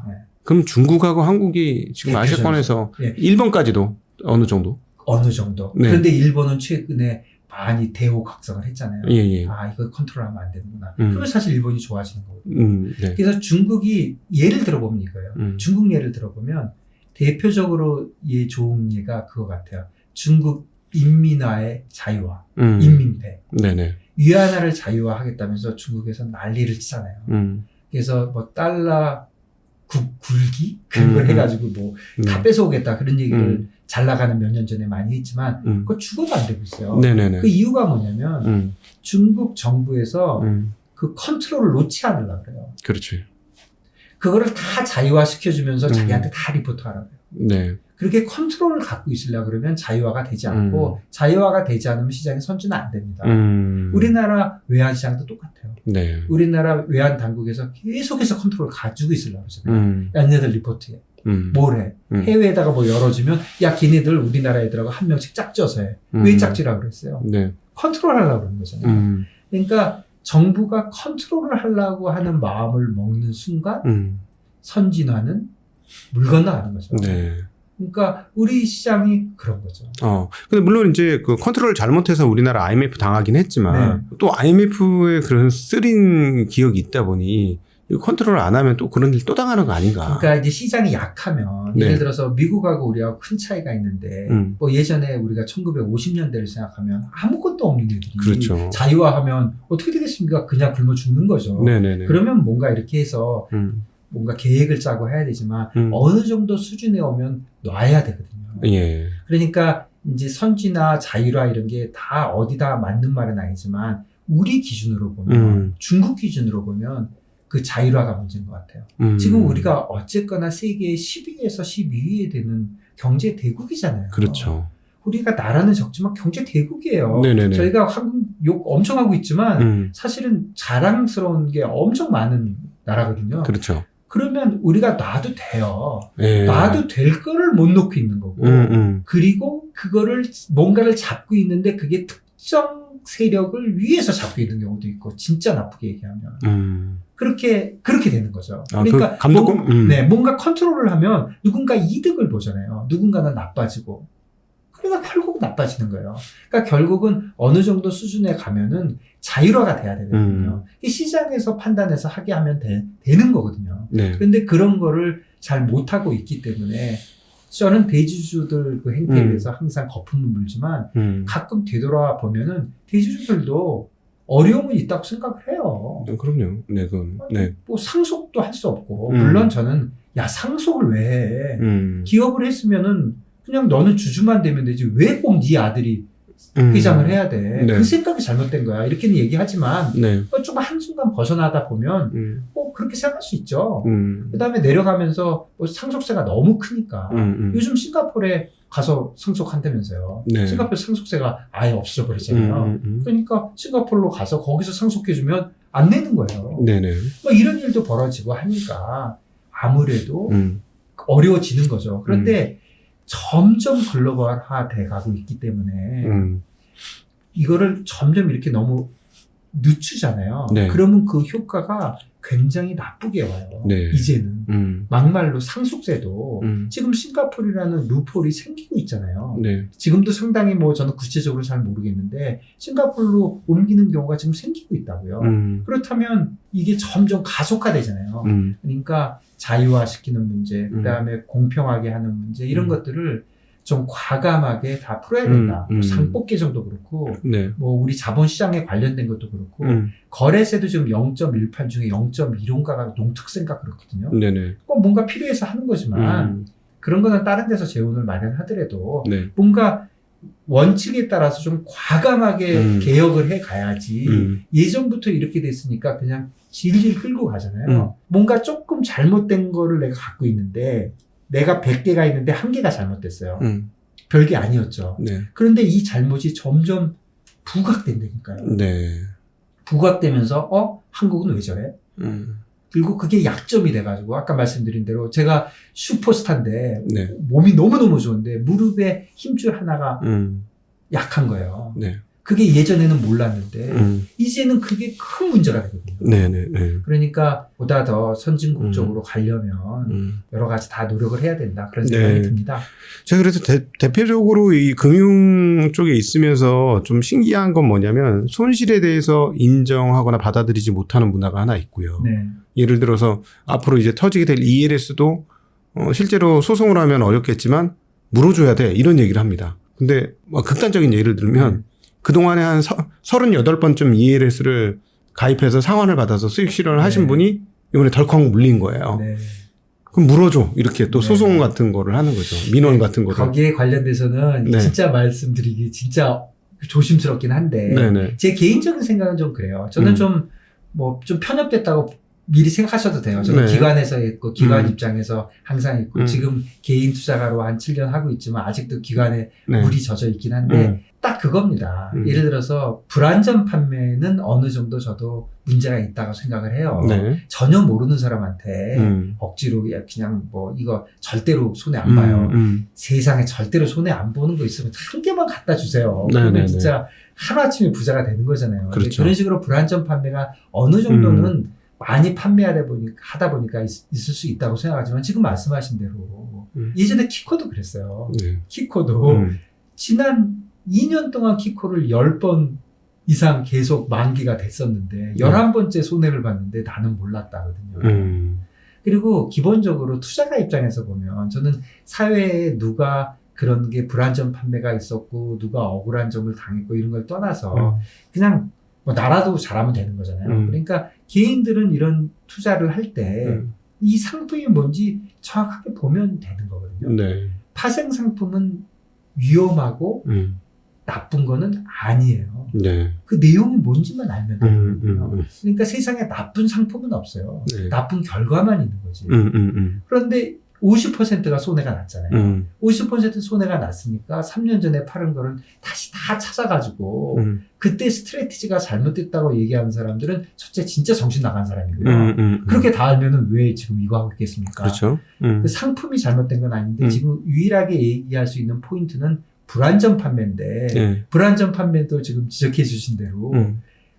네. 그럼 중국하고 한국이 지금 아시아권에서 예. 일본까지도 어느 정도? 어느 정도. 네. 그런데 일본은 최근에 많이 대호각성을 했잖아요. 예. 이거 컨트롤하면 안 되는구나. 그러면 사실 일본이 좋아지는 거거든요. 네. 그래서 중국이 예를 들어보면 이거예요. 중국 예를 들어보면 대표적으로 좋은 예가 그거 같아요. 중국 인민화의 자유화, 인민폐. 네네. 위안화를 자유화하겠다면서 중국에서 난리를 치잖아요. 그래서 뭐 달러 굴기 그런 걸 해가지고 뭐 다 뺏어오겠다 그런 얘기를 잘 나가는 몇 년 전에 많이 했지만 그거 죽어도 안 되고 있어요. 네네네. 그 이유가 뭐냐면 중국 정부에서 그 컨트롤을 놓지 않으려고 그래요. 그렇지. 그거를 다 자유화 시켜주면서 자기한테 다 리포트하라고 해요. 네. 그렇게 컨트롤을 갖고 있으려고 그러면 자유화가 되지 않고 자유화가 되지 않으면 시장이 선진은 안 됩니다. 우리나라 외환 시장도 똑같아요. 네. 우리나라 외환 당국에서 계속해서 컨트롤을 가지고 있으려고 그러잖아요. 얘네들 리포트해. 뭘 해? 해외에다가 뭐 열어주면 야 걔네들 우리나라 애들하고 한 명씩 짝져서 해. 왜 짝지라고 그랬어요? 네. 컨트롤 하려고 그러는 거잖아요. 그러니까 정부가 컨트롤을 하려고 하는 마음을 먹는 순간 선진화는 물 건너가는 거죠. 네. 그러니까 우리 시장이 그런 거죠. 근데 물론 이제 그 컨트롤을 잘못해서 우리나라 IMF 당하긴 했지만 또 IMF의 그런 쓰린 기억이 있다 보니 이 컨트롤을 안 하면 또 그런 일 또 당하는 거 아닌가. 그러니까 이제 시장이 약하면 예를 들어서 미국하고 우리하고 큰 차이가 있는데 뭐 예전에 우리가 1950년대를 생각하면 아무것도 없는 애들이 그렇죠. 자유화하면 어떻게 되겠습니까? 그냥 굶어 죽는 거죠. 네네네. 그러면 뭔가 이렇게 해서 뭔가 계획을 짜고 해야 되지만 어느 정도 수준에 오면 놔야 되거든요. 예. 그러니까 이제 선진화, 자율화 이런 게 다 어디다 맞는 말은 아니지만 우리 기준으로 보면 중국 기준으로 보면 그 자율화가 문제인 것 같아요. 지금 우리가 어쨌거나 세계 10위에서 12위에 되는 경제 대국이잖아요. 그렇죠. 우리가 나라는 적지만 경제 대국이에요. 네네네. 저희가 한국 욕 엄청 하고 있지만 사실은 자랑스러운 게 엄청 많은 나라거든요. 그렇죠. 그러면 우리가 놔도 돼요. 예. 놔도 될 거를 못 놓고 있는 거고 그리고 그거를 뭔가를 잡고 있는데 그게 특정 세력을 위해서 잡고 있는 경우도 있고 진짜 나쁘게 얘기하면 그렇게 되는 거죠. 그러니까 뭔가 컨트롤을 하면 누군가 이득을 보잖아요. 누군가는 나빠지고 그러니까 결국 나빠지는 거예요. 그러니까 결국은 어느 정도 수준에 가면은 자율화가 돼야 되거든요. 시장에서 판단해서 하게 하면 되는 거거든요. 네. 그런데 그런 거를 잘 못하고 있기 때문에 저는 대주주들 그 행태에 대해서 항상 거품을 물지만 가끔 되돌아 보면은 대주주들도 어려움은 있다고 생각을 해요. 그럼요. 네, 네. 뭐 상속도 할 수 없고 물론 저는 야 상속을 왜 해? 기업을 했으면은 그냥 너는 주주만 되면 되지 왜 꼭 네 아들이 회장을 해야 돼? 네. 그 생각이 잘못된 거야. 이렇게는 얘기하지만 네. 좀 한순간 벗어나다 보면 뭐 그렇게 생각할 수 있죠. 그 다음에 내려가면서 뭐 상속세가 너무 크니까 요즘 싱가포르에 가서 상속한다면서요. 네. 싱가포르 상속세가 아예 없어져 버렸잖아요. 그러니까 싱가포르로 가서 거기서 상속해주면 안 내는 거예요. 네네. 뭐 이런 일도 벌어지고 하니까 아무래도 어려워지는 거죠. 그런데 점점 글로벌화 돼 가고 있기 때문에 이거를 점점 이렇게 너무 늦추잖아요. 네. 그러면 그 효과가 굉장히 나쁘게 와요. 네. 이제는 막말로 상속세도 지금 싱가포르라는 루폴이 생기고 있잖아요. 네. 지금도 상당히 뭐 저는 구체적으로 잘 모르겠는데 싱가포르로 옮기는 경우가 지금 생기고 있다고요. 그렇다면 이게 점점 가속화되잖아요. 그러니까 자유화시키는 문제, 그다음에 공평하게 하는 문제 이런 것들을 좀 과감하게 다 풀어야 된다. 뭐 상법 개정도 그렇고, 네. 뭐 우리 자본시장에 관련된 것도 그렇고, 거래세도 지금 0.18 중에 0.15인가가 농특세인가 그렇거든요. 네네. 꼭 뭔가 필요해서 하는 거지만 그런 거는 다른 데서 재원을 마련하더라도 네. 뭔가 원칙에 따라서 좀 과감하게 개혁을 해 가야지 예전부터 이렇게 됐으니까 그냥 질질 끌고 가잖아요. 뭔가 조금 잘못된 거를 내가 갖고 있는데 내가 100개가 있는데 1개가 잘못됐어요. 별게 아니었죠. 네. 그런데 이 잘못이 점점 부각된다니까요. 네. 부각되면서 한국은 왜 저래? 그리고 그게 약점이 돼가지고 아까 말씀드린 대로 제가 슈퍼스타인데 네. 몸이 너무너무 좋은데 무릎에 힘줄 하나가 약한 거예요. 네. 그게 예전에는 몰랐는데 이제는 그게 큰 문제가 되거든요. 네네네. 그러니까 보다 더 선진국 쪽으로 가려면 여러 가지 다 노력을 해야 된다. 그런 생각이 듭니다. 제가 그래서 대표적으로 이 금융 쪽에 있으면서 좀 신기한 건 뭐냐면 손실에 대해서 인정하거나 받아들이지 못하는 문화가 하나 있고요. 네. 예를 들어서 앞으로 이제 터지게 될 ELS도 실제로 소송을 하면 어렵겠지만 물어줘야 돼 이런 얘기를 합니다. 근데 뭐 극단적인 예를 들면 그동안에 한 38번쯤 ELS를 가입해서 상환을 받아서 수익 실현을 하신 분이 이번에 덜컥 물린 거예요. 네. 그럼 물어줘. 이렇게 또 소송 같은 거를 하는 거죠. 민원 같은 거를. 거기에 관련돼서는 진짜 말씀드리기 진짜 조심스럽긴 한데 네네. 제 개인적인 생각은 좀 그래요. 저는 좀 편협됐다고 미리 생각하셔도 돼요. 저는 기관에서 있고 기관 입장에서 항상 있고 지금 개인 투자가로 한 7년 하고 있지만 아직도 기관에 물이 젖어 있긴 한데 딱 그겁니다. 예를 들어서 불안전 판매는 어느 정도 저도 문제가 있다고 생각을 해요. 전혀 모르는 사람한테 억지로 그냥 이거 절대로 손해 안 봐요. 세상에 절대로 손해 안 보는 거 있으면 한 개만 갖다 주세요. 그러면 진짜 하루아침에 부자가 되는 거잖아요. 그렇죠. 그런 식으로 불안전 판매가 어느 정도는 많이 하다 보니까 있을 수 있다고 생각하지만 지금 말씀하신 대로 예전에 키코도 그랬어요. 키코도 지난 2년 동안 키코를 10번 이상 계속 만기가 됐었는데 11번째 손해를 봤는데 나는 몰랐다거든요. 그리고 기본적으로 투자가 입장에서 보면 저는 사회에 누가 그런 게 불안전 판매가 있었고 누가 억울한 점을 당했고 이런 걸 떠나서 그냥 나라도 잘하면 되는 거잖아요. 그러니까 개인들은 이런 투자를 할 때 이 상품이 뭔지 정확하게 보면 되는 거거든요. 파생 상품은 위험하고 나쁜 거는 아니에요. 그 내용이 뭔지만 알면 되거든요. 그러니까 세상에 나쁜 상품은 없어요. 나쁜 결과만 있는 거지. 그런데 50%가 손해가 났잖아요. 50% 손해가 났으니까 3년 전에 팔은 거를 다시 다 찾아가지고 그때 스트래티지가 잘못됐다고 얘기하는 사람들은 첫째 진짜 정신 나간 사람이고요. 그렇게 다 알면은 왜 지금 이거 하고 있겠습니까? 그렇죠. 그 상품이 잘못된 건 아닌데 지금 유일하게 얘기할 수 있는 포인트는 불안전 판매인데 불안전 판매도 지금 지적해 주신 대로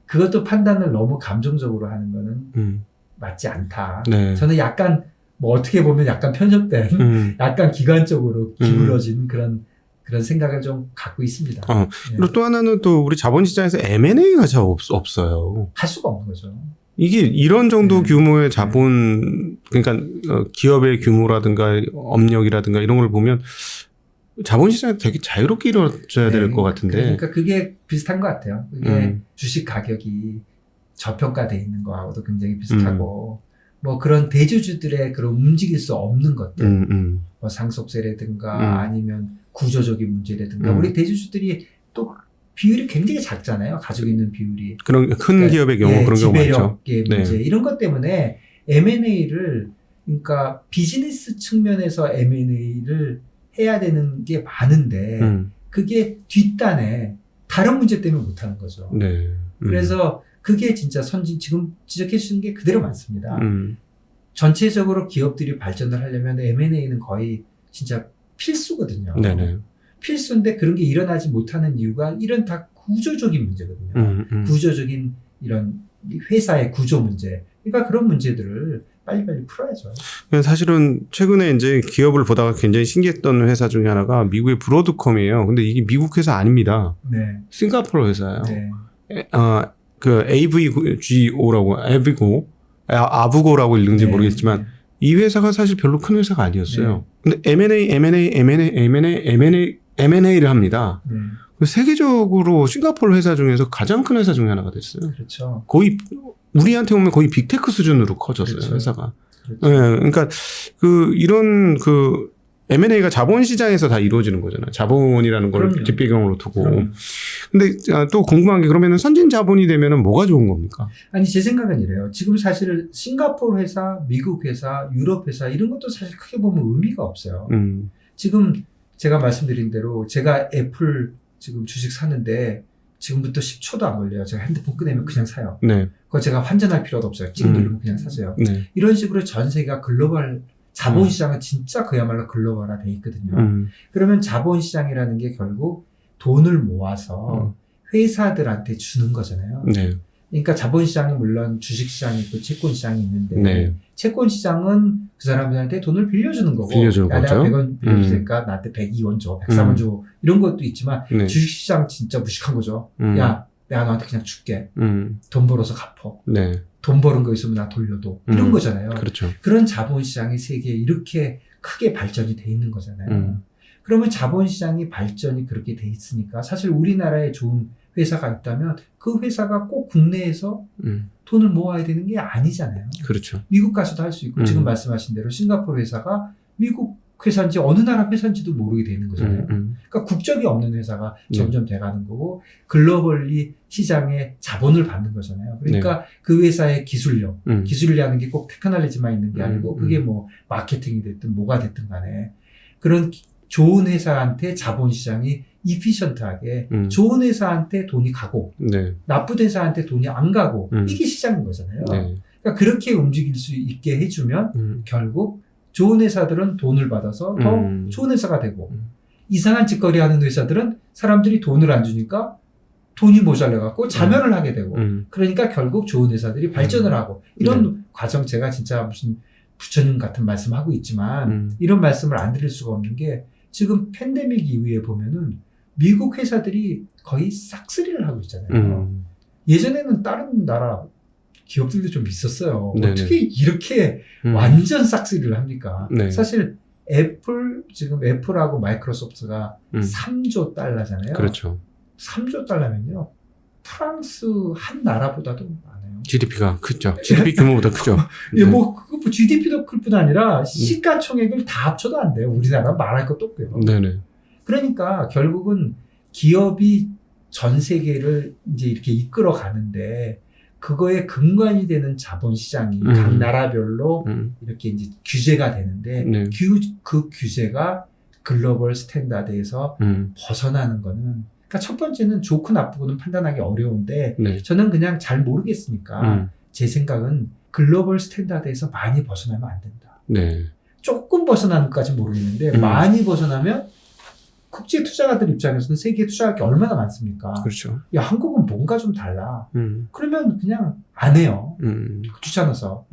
그것도 판단을 너무 감정적으로 하는 거는 맞지 않다. 저는 약간 어떻게 보면 약간 편협된, 약간 기관적으로 기울어진 그런 생각을 좀 갖고 있습니다. 그리고 또 하나는 또 우리 자본시장에서 M&A가 잘 없어요. 할 수가 없는 거죠. 이게 이런 정도 규모의 자본, 그러니까 기업의 규모라든가 업력이라든가 이런 걸 보면 자본시장이 되게 자유롭게 이루어져야 될 것 같은데. 그러니까 그게 비슷한 것 같아요. 그게 주식 가격이 저평가돼 있는 거하고도 굉장히 비슷하고. 그런 대주주들의 그런 움직일 수 없는 것들, 상속세라든가 아니면 구조적인 문제라든가, 우리 대주주들이 또 비율이 굉장히 작잖아요. 가지고 있는 비율이. 그런 큰 기업의 경우 그런 경우 많죠. 지배력의 문제, 이런 것 때문에 M&A를, 그러니까 비즈니스 측면에서 M&A를 해야 되는 게 많은데, 그게 뒷단에 다른 문제 때문에 못하는 거죠. 그래서 그게 진짜 지금 지적해 주신 게 그대로 맞습니다. 전체적으로 기업들이 발전을 하려면 M&A는 거의 진짜 필수거든요. 필수인데 그런 게 일어나지 못하는 이유가 이런 다 구조적인 문제거든요. 구조적인 이런 회사의 구조 문제. 그러니까 그런 문제들을 빨리빨리 풀어야죠. 사실은 최근에 이제 기업을 보다가 굉장히 신기했던 회사 중에 하나가 미국의 브로드컴이에요. 근데 이게 미국 회사 아닙니다. 싱가포르 회사예요. 그 AVGO라고 아부고라고 읽는지 모르겠지만 이 회사가 사실 별로 큰 회사가 아니었어요. 근데 M&A를 합니다. 세계적으로 싱가포르 회사 중에서 가장 큰 회사 중에 하나가 됐어요. 그렇죠. 거의 우리한테 오면 거의 빅테크 수준으로 커졌어요. 회사가. 그러니까 이런 M&A가 자본시장에서 다 이루어지는 거잖아요. 자본이라는 걸 뒷배경으로 두고. 근데 또 궁금한 게 그러면 선진 자본이 되면 뭐가 좋은 겁니까? 아니, 제 생각은 이래요. 지금 사실 싱가포르 회사, 미국 회사, 유럽 회사 이런 것도 사실 크게 보면 의미가 없어요. 지금 제가 말씀드린 대로 제가 애플 지금 주식 사는데 지금부터 10초도 안 걸려요. 제가 핸드폰 꺼내면 그냥 사요. 그거 제가 환전할 필요도 없어요. 찍 누르면 그냥 사세요. 이런 식으로 전 세계가 글로벌 자본시장은 진짜 그야말로 글로벌화 돼 있거든요. 그러면 자본시장이라는 게 결국 돈을 모아서 회사들한테 주는 거잖아요. 네. 그러니까 자본시장이 물론 주식시장이 있고 채권시장이 있는데 네. 채권시장은 그 사람들한테 돈을 빌려주는 거고 빌려주는 야, 내가 거죠. 100원 빌려주니까 나한테 102원 줘, 103원 줘 이런 것도 있지만 네. 주식시장 진짜 무식한 거죠. 야 내가 너한테 그냥 줄게. 돈 벌어서 갚어. 네. 돈 버는 거 있으면 나 돌려도 이런 거잖아요. 그렇죠. 그런 자본시장이 세계에 이렇게 크게 발전이 돼 있는 거잖아요. 그러면 자본시장이 발전이 그렇게 돼 있으니까 사실 우리나라에 좋은 회사가 있다면 그 회사가 꼭 국내에서 돈을 모아야 되는 게 아니잖아요. 그렇죠. 미국 가서도 할 수 있고 지금 말씀하신 대로 싱가포르 회사가 미국 회사인지 어느 나라 회사인지도 모르게 되는 거잖아요. 그러니까 국적이 없는 회사가 점점 돼가는 거고 글로벌리 시장에 자본을 받는 거잖아요. 그러니까 그 회사의 기술력, 기술이라는 게 꼭 테크놀로지만 있는 게 아니고 그게 뭐 마케팅이 됐든 뭐가 됐든 간에 그런 좋은 회사한테 자본시장이 이피션트하게 좋은 회사한테 돈이 가고 네. 나쁜 회사한테 돈이 안 가고 이게 시장인 거잖아요. 네. 그러니까 그렇게 움직일 수 있게 해주면 결국 좋은 회사들은 돈을 받아서 더 좋은 회사가 되고 이상한 짓거리 하는 회사들은 사람들이 돈을 안 주니까 돈이 모자라갖고 자멸을 하게 되고 그러니까 결국 좋은 회사들이 발전을 하고 이런 과정 제가 진짜 무슨 부처님 같은 말씀하고 있지만 이런 말씀을 안 드릴 수가 없는 게 지금 팬데믹 이후에 보면은 미국 회사들이 거의 싹쓸이를 하고 있잖아요. 예전에는 다른 나라 기업들도 좀 있었어요. 네네. 어떻게 이렇게 완전 싹쓸이를 합니까? 네. 사실 지금 애플하고 마이크로소프트가 3조 달러잖아요. 그렇죠. 3조 달러면요. 프랑스 한 나라보다도 많아요. GDP가 크죠. GDP 규모보다 크죠. 예, 뭐 GDP도 클 뿐 아니라 시가총액을 다 합쳐도 안 돼요. 우리나라 말할 것도 없고요. 네네. 그러니까 결국은 기업이 전 세계를 이제 이렇게 이끌어 가는데 그거에 근간이 되는 자본시장이 각 나라별로 이렇게 이제 규제가 되는데 네. 그 규제가 글로벌 스탠다드에서 벗어나는 거는 그러니까 첫 번째는 좋고 나쁘고는 판단하기 어려운데 네. 저는 그냥 잘 모르겠으니까 제 생각은 글로벌 스탠다드에서 많이 벗어나면 안 된다. 네. 조금 벗어나는 것까지 모르겠는데 많이 벗어나면 국제 투자가들 입장에서는 세계에 투자할 게 얼마나 많습니까? 그렇죠. 야, 한국은 뭔가 좀 달라. 그러면 그냥 안 해요. 귀찮아서.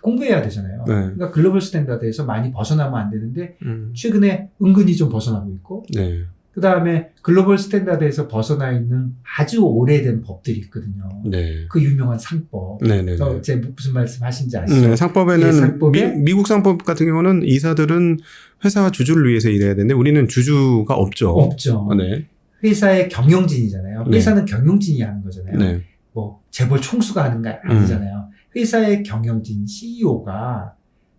공부해야 되잖아요. 네. 그러니까 글로벌 스탠다드에서 많이 벗어나면 안 되는데 최근에 은근히 좀 벗어나고 있고 네. 그 다음에 글로벌 스탠다드에서 벗어나 있는 아주 오래된 법들이 있거든요. 네. 그 유명한 상법. 네네. 제 무슨 말씀 하신지 아시죠? 네, 상법에는 예, 상법에 미국 상법 같은 경우는 이사들은 회사와 주주를 위해서 일해야 되는데 우리는 주주가 없죠. 없죠. 네. 회사의 경영진이잖아요. 네. 회사는 경영진이 하는 거잖아요. 네. 뭐 재벌 총수가 하는 거 아니잖아요. 회사의 경영진 CEO가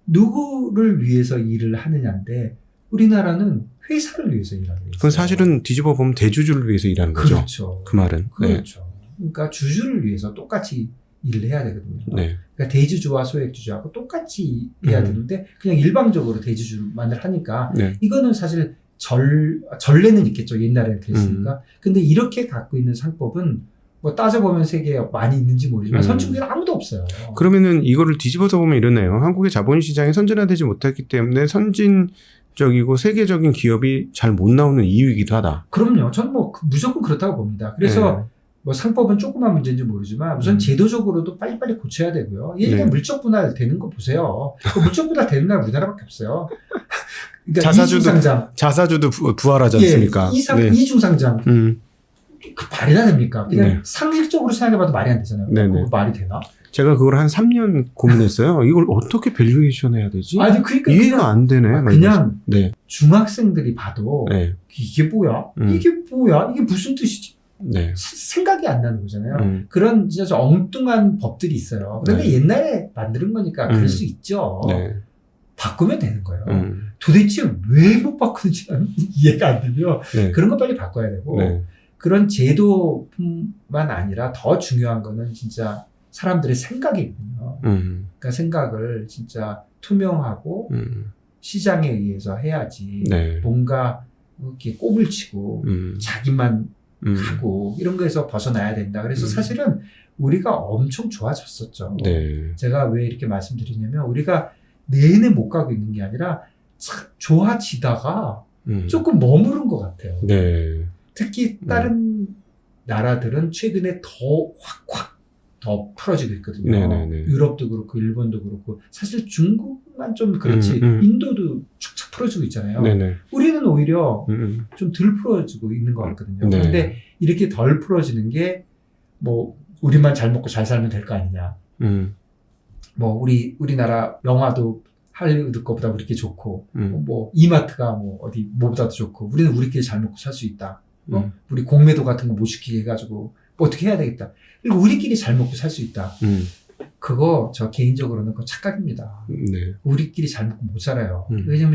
누구를 위해서 일을 하느냐인데 우리나라는 회사를 위해서 일하고 있어요. 그건 사실은 뒤집어 보면 대주주를 위해서 일하는 거죠. 그렇죠. 그 말은. 그렇죠. 그러니까 주주를 위해서 똑같이 일을 해야 되거든요. 네. 그러니까 대주주와 소액주주하고 똑같이 해야 되는데 그냥 일방적으로 대주주만을 하니까 네. 이거는 사실 전례는 있겠죠. 옛날에는 그랬으니까. 근데 이렇게 갖고 있는 상법은 뭐 따져보면 세계에 많이 있는지 모르지만 선진국에는 아무도 없어요. 그러면은 이거를 뒤집어서 보면 이러네요. 한국의 자본시장이 선진화되지 못했기 때문에 선진적이고 세계적인 기업이 잘 못 나오는 이유이기도 하다. 그럼요. 저는 뭐 무조건 그렇다고 봅니다. 그래서 뭐 상법은 조그만 문제인지 모르지만 우선 제도적으로도 빨리빨리 고쳐야 되고요. 예전에 물적 분할 되는 거 보세요. 그 물적 분할 되는 나라 우리나라밖에 없어요. 그러니까 자사주도 부활하지 않습니까? 예, 이중상장. 그 말이 안 됩니까? 그냥 상식적으로 생각해봐도 말이 안 되잖아요. 그거 말이 되나? 제가 그걸 한 3년 고민했어요. 이걸 어떻게 밸류에이션 해야 되지? 아니, 그러니까 이해가 안 되네. 그냥 중학생들이 봐도 이게 뭐야? 이게 뭐야? 이게 무슨 뜻이지? 생각이 안 나는 거잖아요. 그런 진짜 엉뚱한 법들이 있어요. 그런데 옛날에 만드는 거니까 그럴 수 있죠. 바꾸면 되는 거예요. 도대체 왜 못 바꾸는지 이해가 안 되면 그런 거 빨리 바꿔야 되고 그런 제도뿐만 아니라 더 중요한 거는 진짜 사람들의 생각이거든요. 그러니까 생각을 진짜 투명하고 시장에 의해서 해야지 뭔가 이렇게 꼽을 치고 자기만 하고 이런 거에서 벗어나야 된다. 그래서 사실은 우리가 엄청 좋아졌었죠. 제가 왜 이렇게 말씀드리냐면 우리가 내내 못 가고 있는 게 아니라 좋아지다가 조금 머무른 것 같아요. 특히 다른 나라들은 최근에 더 확 더 풀어지고 있거든요. 네네네. 유럽도 그렇고 일본도 그렇고 사실 중국만 좀 그렇지 인도도 축착 풀어지고 있잖아요. 네네. 우리는 오히려 좀 덜 풀어지고 있는 것 같거든요. 네. 그런데 이렇게 덜 풀어지는 게 뭐 우리만 잘 먹고 잘 살면 될 거 아니냐. 뭐 우리나라 영화도 할리우드 거보다 우리께 좋고 뭐 이마트가 뭐 어디 뭐보다도 좋고 우리는 우리끼리 잘 먹고 살 수 있다. 우리 공매도 같은 거 못 시키게 해가지고 뭐 어떻게 해야 되겠다. 그리고 우리끼리 잘 먹고 살 수 있다. 그거 저 개인적으로는 그거 착각입니다. 네. 우리끼리 잘 먹고 못 살아요. 왜냐면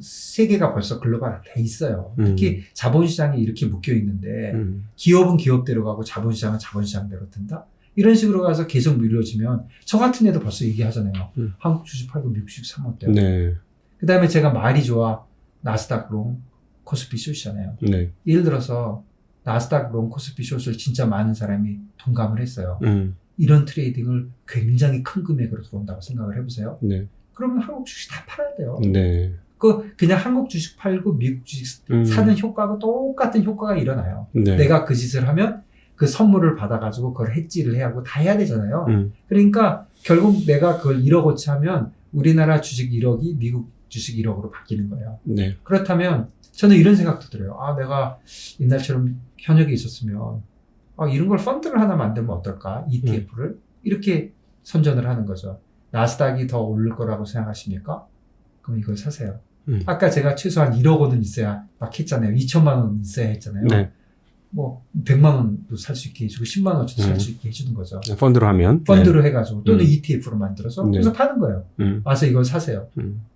세계가 벌써 글로벌 돼 있어요. 특히 자본시장이 이렇게 묶여 있는데 기업은 기업대로 가고 자본시장은 자본시장대로 든다. 이런 식으로 가서 계속 밀려지면 저 같은 애도 벌써 얘기하잖아요. 한국 주식 팔고 미국 주식 사면 어때요? 네. 그 다음에 제가 말이 좋아 나스닥 롱 코스피 숏이잖아요. 네. 예를 들어서 나스닥 롱 코스피 숏을 진짜 많은 사람이 동감을 했어요. 이런 트레이딩을 굉장히 큰 금액으로 들어온다고 생각을 해보세요. 네. 그러면 한국 주식 다 팔아야 돼요. 네. 그냥 한국 주식 팔고 미국 주식 사는 효과가 똑같은 효과가 일어나요. 네. 내가 그 짓을 하면 그 선물을 받아가지고 그걸 해지를 해야 하고 다 해야 되잖아요. 그러니까 결국 내가 그걸 1억어치 하면 우리나라 주식 1억이 미국 주식 1억으로 바뀌는 거예요. 네. 그렇다면 저는 이런 생각도 들어요. 내가 옛날처럼 현역에 있었으면 이런 걸 펀드를 하나 만들면 어떨까? ETF를 이렇게 선전을 하는 거죠. 나스닥이 더 오를 거라고 생각하십니까? 그럼 이걸 사세요. 아까 제가 최소한 1억 원은 있어야 막 했잖아요. 2천만 원 있어야 했잖아요. 네. 뭐 100만 원도 살 수 있게 해주고 10만 원도 살 수 있게 해주는 거죠. 펀드로 하면 펀드로 해가지고 또는 ETF로 만들어서 네. 그래서 파는 거예요. 와서 이걸 사세요.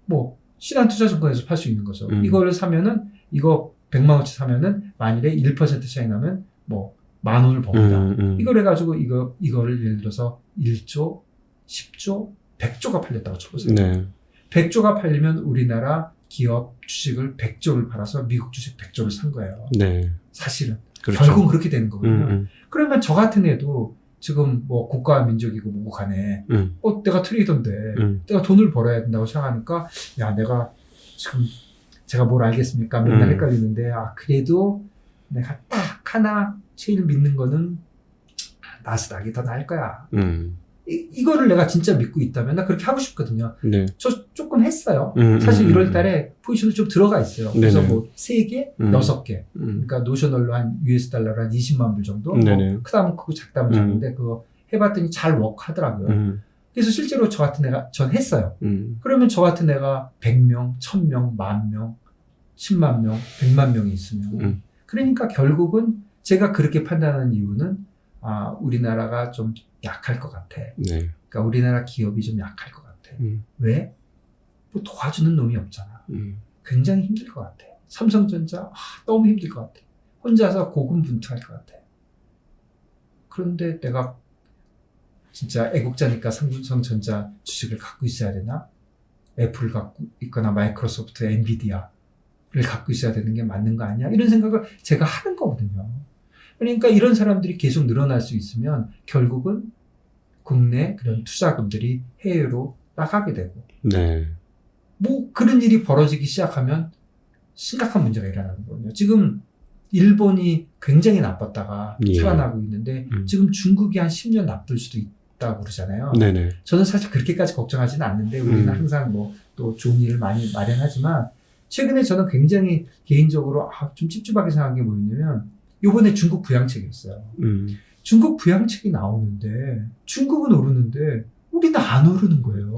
뭐 신한투자증권에서 팔 수 있는 거죠. 이거를 사면은 이거 100만 원치 사면은 만일에 1% 차이 나면 뭐 10,000원을 법니다. 이걸 해가지고 이거를 예를 들어서 1조, 10조, 100조가 팔렸다고 쳐보세요. 네. 100조가 팔리면 우리나라 기업 주식을 100조를 팔아서 미국 주식 100조를 산 거예요. 네. 사실은. 그렇죠. 결국은 그렇게 되는 거거든요. 그러면 저 같은 애도 지금 뭐 국가와 민족이고 뭐고 간에 내가 트레이더인데 내가 돈을 벌어야 된다고 생각하니까 야 내가 지금 제가 뭘 알겠습니까? 맨날 헷갈리는데 그래도 내가 딱 하나 제일 믿는 거는 나스닥이 더 나을 거야. 이거를 내가 진짜 믿고 있다면 나 그렇게 하고 싶거든요. 네. 저 조금 했어요. 사실 1월 달에 포지션을 좀 들어가 있어요. 그래서 네네. 뭐 3개, 6개. 그러니까 노셔널로 한 US 달러로 한 20만 불 정도. 네네. 뭐 크다면 크고 작다면 작은데 그거 해봤더니 잘 워크하더라고요. 그래서 실제로 저 같은 애가 전 했어요. 그러면 저 같은 애가 100명, 1000명, 10,000명, 10만 명, 100만 명이 있으면 그러니까 결국은 제가 그렇게 판단하는 이유는 우리나라가 좀 약할 것 같아. 네. 그러니까 우리나라 기업이 좀 약할 것 같아. 왜? 뭐 도와주는 놈이 없잖아. 굉장히 힘들 것 같아. 삼성전자 너무 힘들 것 같아. 혼자서 고군분투할 것 같아. 그런데 내가 진짜 애국자니까 삼성전자 주식을 갖고 있어야 되나? 애플을 갖고 있거나 마이크로소프트, 엔비디아를 갖고 있어야 되는 게 맞는 거 아니야? 이런 생각을 제가 하는 거거든요. 그러니까 이런 사람들이 계속 늘어날 수 있으면 결국은 국내 그런 투자금들이 해외로 나가게 되고 네. 뭐 그런 일이 벌어지기 시작하면 심각한 문제가 일어나는 거거든요. 지금 일본이 굉장히 나빴다가 예. 살아나고 있는데 지금 중국이 한 10년 나쁠 수도 있다고 그러잖아요. 네네. 저는 사실 그렇게까지 걱정하지는 않는데 우리는 항상 뭐 또 좋은 일을 많이 마련하지만 최근에 저는 굉장히 개인적으로 좀 찝찝하게 생각한 게 뭐였냐면 이번에 중국 부양책이었어요. 중국 부양책이 나오는데 중국은 오르는데 우리는 안 오르는 거예요.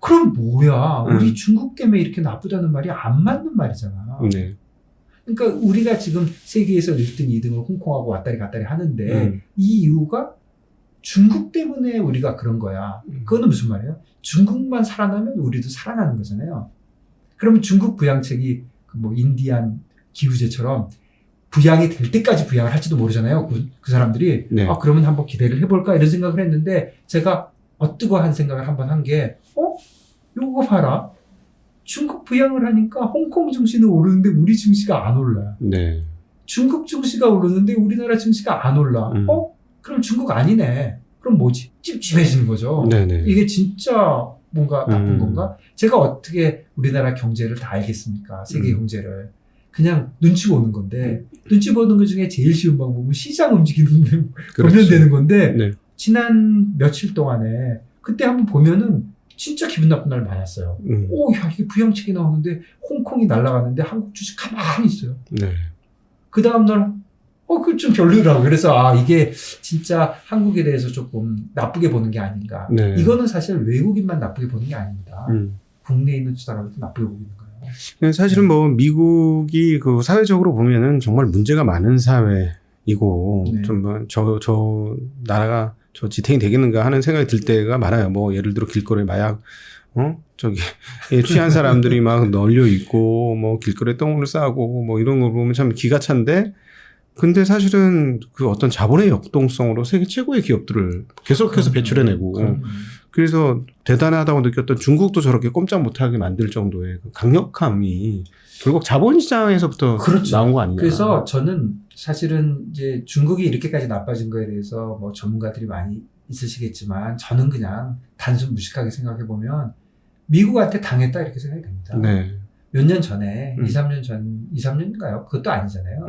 그럼 뭐야? 우리 중국 때문에 이렇게 나쁘다는 말이 안 맞는 말이잖아. 네. 그러니까 우리가 지금 세계에서 1등, 2등을 홍콩하고 왔다리 갔다리 하는데 이 이유가 중국 때문에 우리가 그런 거야. 그거는 무슨 말이에요? 중국만 살아나면 우리도 살아나는 거잖아요. 그러면 중국 부양책이 뭐 인디안 기후제처럼 부양이 될 때까지 부양을 할지도 모르잖아요. 그 사람들이. 네. 그러면 한번 기대를 해볼까? 이런 생각을 했는데 제가 어뜨거한 생각을 한번 한 게 요거 봐라. 중국 부양을 하니까 홍콩 증시는 오르는데 우리 증시가 안 올라. 네. 중국 증시가 오르는데 우리나라 증시가 안 올라. 그럼 중국 아니네. 그럼 뭐지? 찝찝해지는 거죠. 네네. 이게 진짜 뭔가 나쁜 건가? 제가 어떻게 우리나라 경제를 다 알겠습니까? 세계 경제를. 그냥 눈치 보는 건데 눈치 보는 것 중에 제일 쉬운 방법은 시장 움직이는 보면 그렇지. 되는 건데 네. 지난 며칠 동안에 그때 한번 보면은 진짜 기분 나쁜 날 많았어요. 오, 야, 이게 부양책이 나오는데 홍콩이 날아가는데 한국 주식 가만히 있어요. 네. 그 다음날 그거 좀 별로더라고요. 그래서 이게 진짜 한국에 대해서 조금 나쁘게 보는 게 아닌가. 네. 이거는 사실 외국인만 나쁘게 보는 게 아닙니다. 국내에 있는 투자자들도 나쁘게 보고 있는 거예요. 사실은 뭐 미국이 그 사회적으로 보면은 정말 문제가 많은 사회이고 네. 좀 뭐 저 나라가 저 지탱이 되겠는가 하는 생각이 들 때가 많아요. 뭐 예를 들어 길거리에 마약 저기 취한 사람들이 막 널려 있고 뭐 길거리에 똥을 싸고 뭐 이런 거 보면 참 기가 찬데 근데 사실은 그 어떤 자본의 역동성으로 세계 최고의 기업들을 계속해서 배출해내고 그래서 대단하다고 느꼈던 중국도 저렇게 꼼짝 못하게 만들 정도의 그 강력함이 결국 자본시장에서부터 그렇죠. 나온 거 아니냐. 그래서 저는 사실은 이제 중국이 이렇게까지 나빠진 거에 대해서 뭐 전문가들이 많이 있으시겠지만 저는 그냥 단순 무식하게 생각해 보면 미국한테 당했다 이렇게 생각이 됩니다. 네. 몇 년 전에 2, 3년인가요? 그것도 아니잖아요.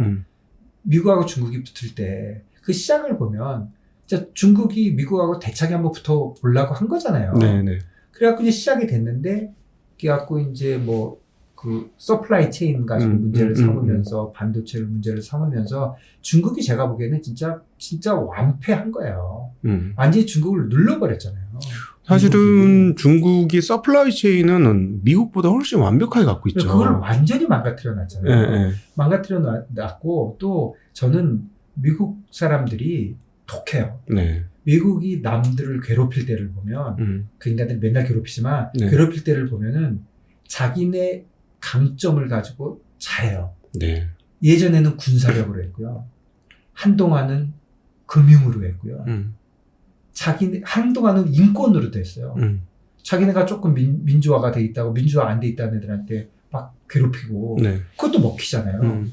미국하고 중국이 붙을 때 그 시작을 보면 진짜 중국이 미국하고 대차게 한번 붙어 보려고 한 거잖아요. 네네. 그래갖고 이제 시작이 됐는데, 그래갖고 이제 뭐 그 서플라이 체인 가지고 문제를 삼으면서 반도체를 문제를 삼으면서 중국이 제가 보기에는 진짜 완패한 거예요. 완전히 중국을 눌러버렸잖아요. 사실은 중국이 서플라이 체인은 미국보다 훨씬 완벽하게 갖고 있죠. 그걸 완전히 망가뜨려 놨잖아요. 네. 망가뜨려 놨고 또 저는 미국 사람들이 독해요. 네. 미국이 남들을 괴롭힐 때를 보면 그 인간들이 맨날 괴롭히지만 네. 괴롭힐 때를 보면은 자기네 강점을 가지고 잘해요. 네. 예전에는 군사력으로 했고요. 한동안은 금융으로 했고요. 한동안은 인권으로도 했어요. 자기네가 조금 민주화가 돼 있다고 민주화 안 돼 있다는 애들한테 막 괴롭히고 네. 그것도 먹히잖아요.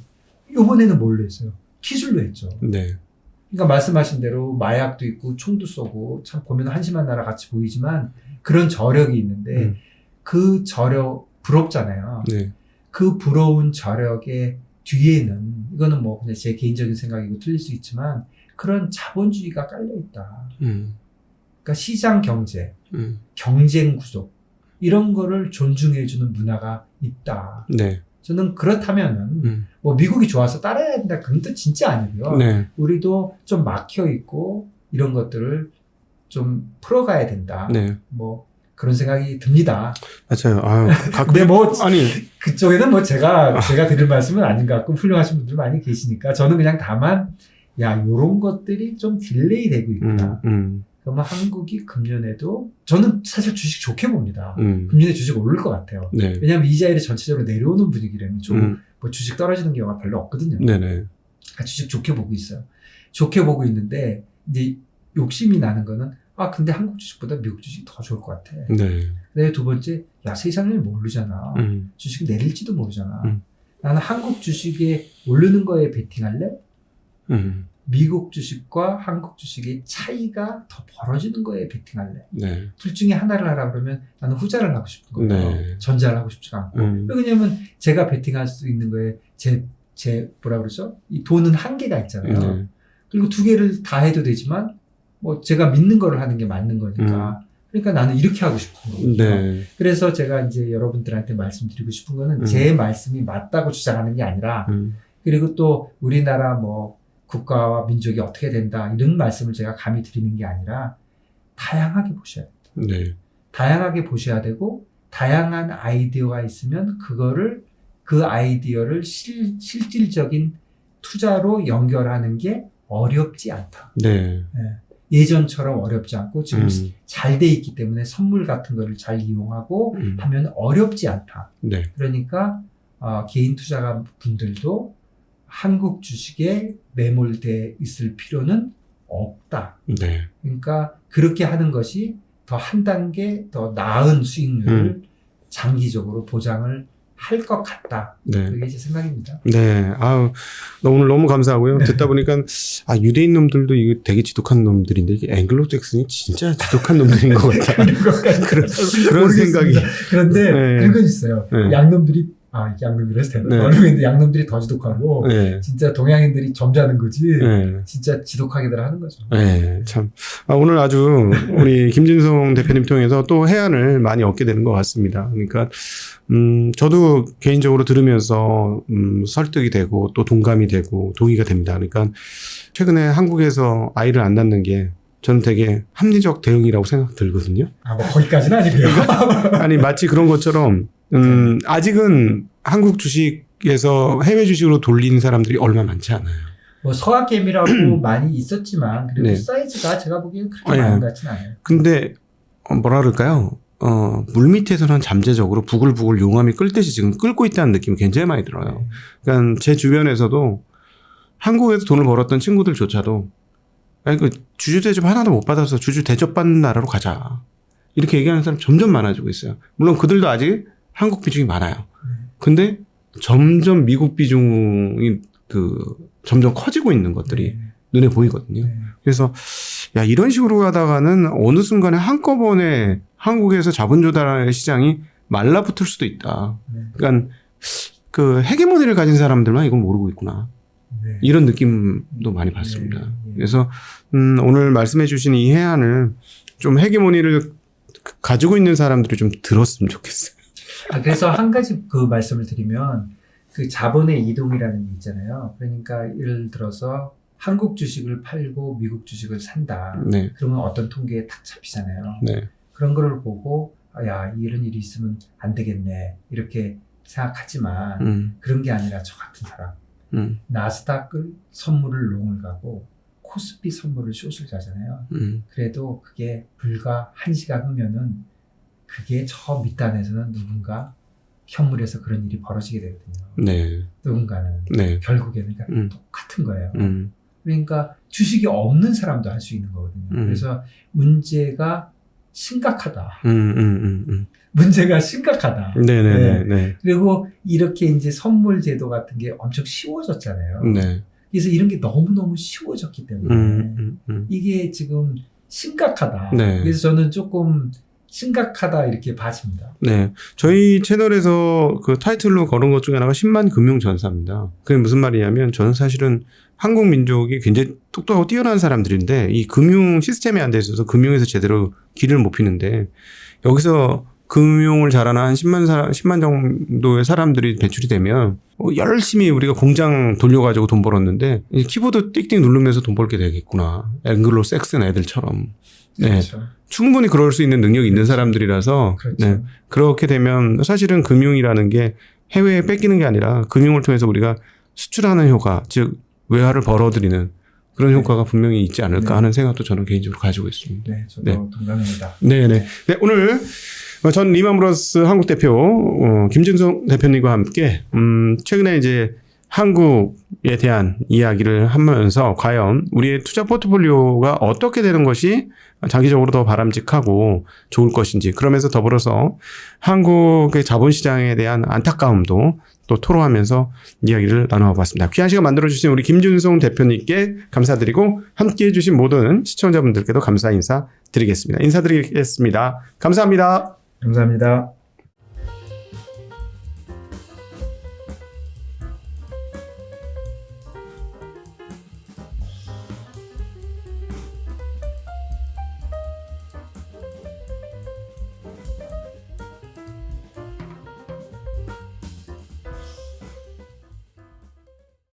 이번에는 뭘로 했어요? 기술로 했죠. 네. 그러니까 말씀하신 대로 마약도 있고 총도 쏘고 참 보면 한심한 나라 같이 보이지만 그런 저력이 있는데 그 저력 부럽잖아요. 네. 그 부러운 저력의 뒤에는 이거는 뭐 그냥 제 개인적인 생각이고 틀릴 수 있지만 그런 자본주의가 깔려 있다. 그러니까 시장 경제, 경쟁 구조 이런 거를 존중해주는 문화가 있다. 네. 저는 그렇다면은 뭐 미국이 좋아서 따라야 된다 그런 뜻 진짜 아니고요. 네. 우리도 좀 막혀 있고 이런 것들을 좀 풀어가야 된다. 네. 뭐 그런 생각이 듭니다. 맞아요. 아유, 가끔 근데 뭐 아니 그쪽에는 뭐 제가 드릴 말씀은 아닌 것 같고 훌륭하신 분들 많이 계시니까 저는 그냥 다만 요런 것들이 좀 딜레이 되고 있구나. 그러면 한국이 금년에도 저는 사실 주식 좋게 봅니다. 금년에 주식 오를 것 같아요. 네. 왜냐하면 이자율이 전체적으로 내려오는 분위기라면 좀 뭐 주식 떨어지는 경우가 별로 없거든요. 네네. 주식 좋게 보고 있어요. 좋게 보고 있는데 이제 욕심이 나는 거는 근데 한국 주식보다 미국 주식이 더 좋을 것 같아. 네. 네, 두 번째, 세상을 모르잖아. 주식이 내릴지도 모르잖아. 나는 한국 주식에 오르는 거에 베팅할래? 미국 주식과 한국 주식의 차이가 더 벌어지는 거에 베팅할래? 네. 둘 중에 하나를 하라 그러면 나는 후자를 하고 싶은 거예요. 네. 전자를 하고 싶지가 않고. 왜냐면 제가 베팅할 수 있는 거에 뭐라 그러죠? 이 돈은 한계가 있잖아요. 네. 그리고 두 개를 다 해도 되지만 뭐 제가 믿는 거를 하는 게 맞는 거니까. 그러니까 나는 이렇게 하고 싶은 거거든요. 네. 그래서 제가 이제 여러분들한테 말씀드리고 싶은 거는 제 말씀이 맞다고 주장하는 게 아니라 그리고 또 우리나라 뭐 국가와 민족이 어떻게 된다 이런 말씀을 제가 감히 드리는 게 아니라 다양하게 보셔야 됩니다. 네. 다양하게 보셔야 되고 다양한 아이디어가 있으면 그 아이디어를 실질적인 투자로 연결하는 게 어렵지 않다. 네. 예전처럼 어렵지 않고 지금 잘 돼 있기 때문에 선물 같은 거를 잘 이용하고 하면 어렵지 않다. 네. 그러니까 개인 투자가 분들도 한국 주식에 매몰돼 있을 필요는 없다. 네. 그러니까 그렇게 하는 것이 더 한 단계 더 나은 수익률을 장기적으로 보장을 할 것 같다. 네. 그게 제 생각입니다. 네. 오늘 너무 감사하고요. 듣다 보니까, 유대인 놈들도 이거 되게 지독한 놈들인데, 이게 앵글로 잭슨이 진짜 지독한 놈들인 것 같다. 그런 생각이. 그런데, 네. 그런 건 있어요. 네. 양놈들이 양놈이라 했을 텐데. 네. 원룸인데 양놈들이 더 지독하고, 네. 진짜 동양인들이 점잖은 거지, 네. 진짜 지독하게들 하는 거죠. 네, 참. 오늘 아주 우리 김진성 대표님 통해서 또 해안을 많이 얻게 되는 것 같습니다. 그러니까, 저도 개인적으로 들으면서, 설득이 되고 또 동감이 되고 동의가 됩니다. 그러니까 최근에 한국에서 아이를 안 낳는 게 저는 되게 합리적 대응이라고 생각 들거든요. 뭐 거기까지는 아니고요. 아니, 마치 그런 것처럼, 아직은 한국 주식에서 해외 주식으로 돌리는 사람들이 얼마 많지 않아요. 뭐 서학개미라고 많이 있었지만 그래도 네. 사이즈가 제가 보기엔 그렇게 네. 많은 것 같지는 않아요. 근데 뭐라 그럴까요? 물 밑에서는 잠재적으로 부글부글 용암이 끓듯이 지금 끓고 있다는 느낌이 굉장히 많이 들어요. 그러니까 제 주변에서도 한국에서 돈을 벌었던 친구들조차도 아니 그 주주 대접 하나도 못 받아서 주주 대접받는 나라로 가자. 이렇게 얘기하는 사람 점점 많아지고 있어요. 물론 그들도 아직 한국 비중이 많아요. 근데 점점 미국 비중이 점점 커지고 있는 것들이 눈에 보이거든요. 그래서 야, 이런 식으로 가다가는 어느 순간에 한꺼번에 한국에서 자본 조달의 시장이 말라붙을 수도 있다. 그러니까 그 헤게모니를 가진 사람들만 이걸 모르고 있구나. 이런 느낌도 많이 받습니다. 그래서 오늘 말씀해 주신 이 해안을 좀 헤게모니를 가지고 있는 사람들이 좀 들었으면 좋겠어요. 그래서 한 가지 그 말씀을 드리면 그 자본의 이동이라는 게 있잖아요. 그러니까 예를 들어서 한국 주식을 팔고 미국 주식을 산다. 네. 그러면 어떤 통계에 탁 잡히잖아요. 네. 그런 거를 보고 야, 이런 일이 있으면 안 되겠네. 이렇게 생각하지만 그런 게 아니라 저 같은 사람. 나스닥을 선물을 롱을 가고 코스피 선물을 숏을 가잖아요. 그래도 그게 불과 1시간 후면은 그게 저 밑단에서는 누군가 현물에서 그런 일이 벌어지게 되거든요. 네. 누군가는. 네. 결국에는 그러니까 똑같은 거예요. 그러니까 주식이 없는 사람도 할 수 있는 거거든요. 그래서 문제가 심각하다. 문제가 심각하다. 네네네. 네. 네. 그리고 이렇게 이제 선물 제도 같은 게 엄청 쉬워졌잖아요. 네. 그래서 이런 게 너무너무 쉬워졌기 때문에 이게 지금 심각하다. 네. 그래서 저는 조금 심각하다 이렇게 봐집니다. 네. 저희 채널에서 그 타이틀로 걸은 것 중에 하나가 10만 금융 전사입니다. 그게 무슨 말이냐면 저는 사실은 한국 민족이 굉장히 똑똑하고 뛰어난 사람들인데 이 금융 시스템이 안 돼 있어서 금융에서 제대로 길을 못 피는데 여기서 금융을 잘하는 한 10만 정도의 사람들이 배출이 되면 열심히 우리가 공장 돌려가지고 돈 벌었는데 키보드 띡띡 누르면서 돈 벌게 되겠구나. 앵글로 섹슨 애들처럼. 네. 그렇죠. 충분히 그럴 수 있는 능력이 있는 사람들이라서 그렇죠. 네. 그렇게 되면 사실은 금융이라는 게 해외에 뺏기는 게 아니라 금융을 통해서 우리가 수출하는 효과, 즉 외화를 벌어들이는 그런 효과가 분명히 있지 않을까 하는 생각도 저는 개인적으로 가지고 있습니다. 네, 저도 동감합니다. 네네. 네, 오늘 전 리만브러스 한국 대표 김진성 대표님과 함께 최근에 이제 한국에 대한 이야기를 하면서 과연 우리의 투자 포트폴리오가 어떻게 되는 것이 장기적으로 더 바람직하고 좋을 것인지, 그러면서 더불어서 한국의 자본시장에 대한 안타까움도 또 토로하면서 이야기를 나눠봤습니다. 귀한 시간 만들어주신 우리 김준성 대표님께 감사드리고 함께해 주신 모든 시청자분들께도 감사 인사 드리겠습니다. 인사드리겠습니다. 감사합니다. 감사합니다.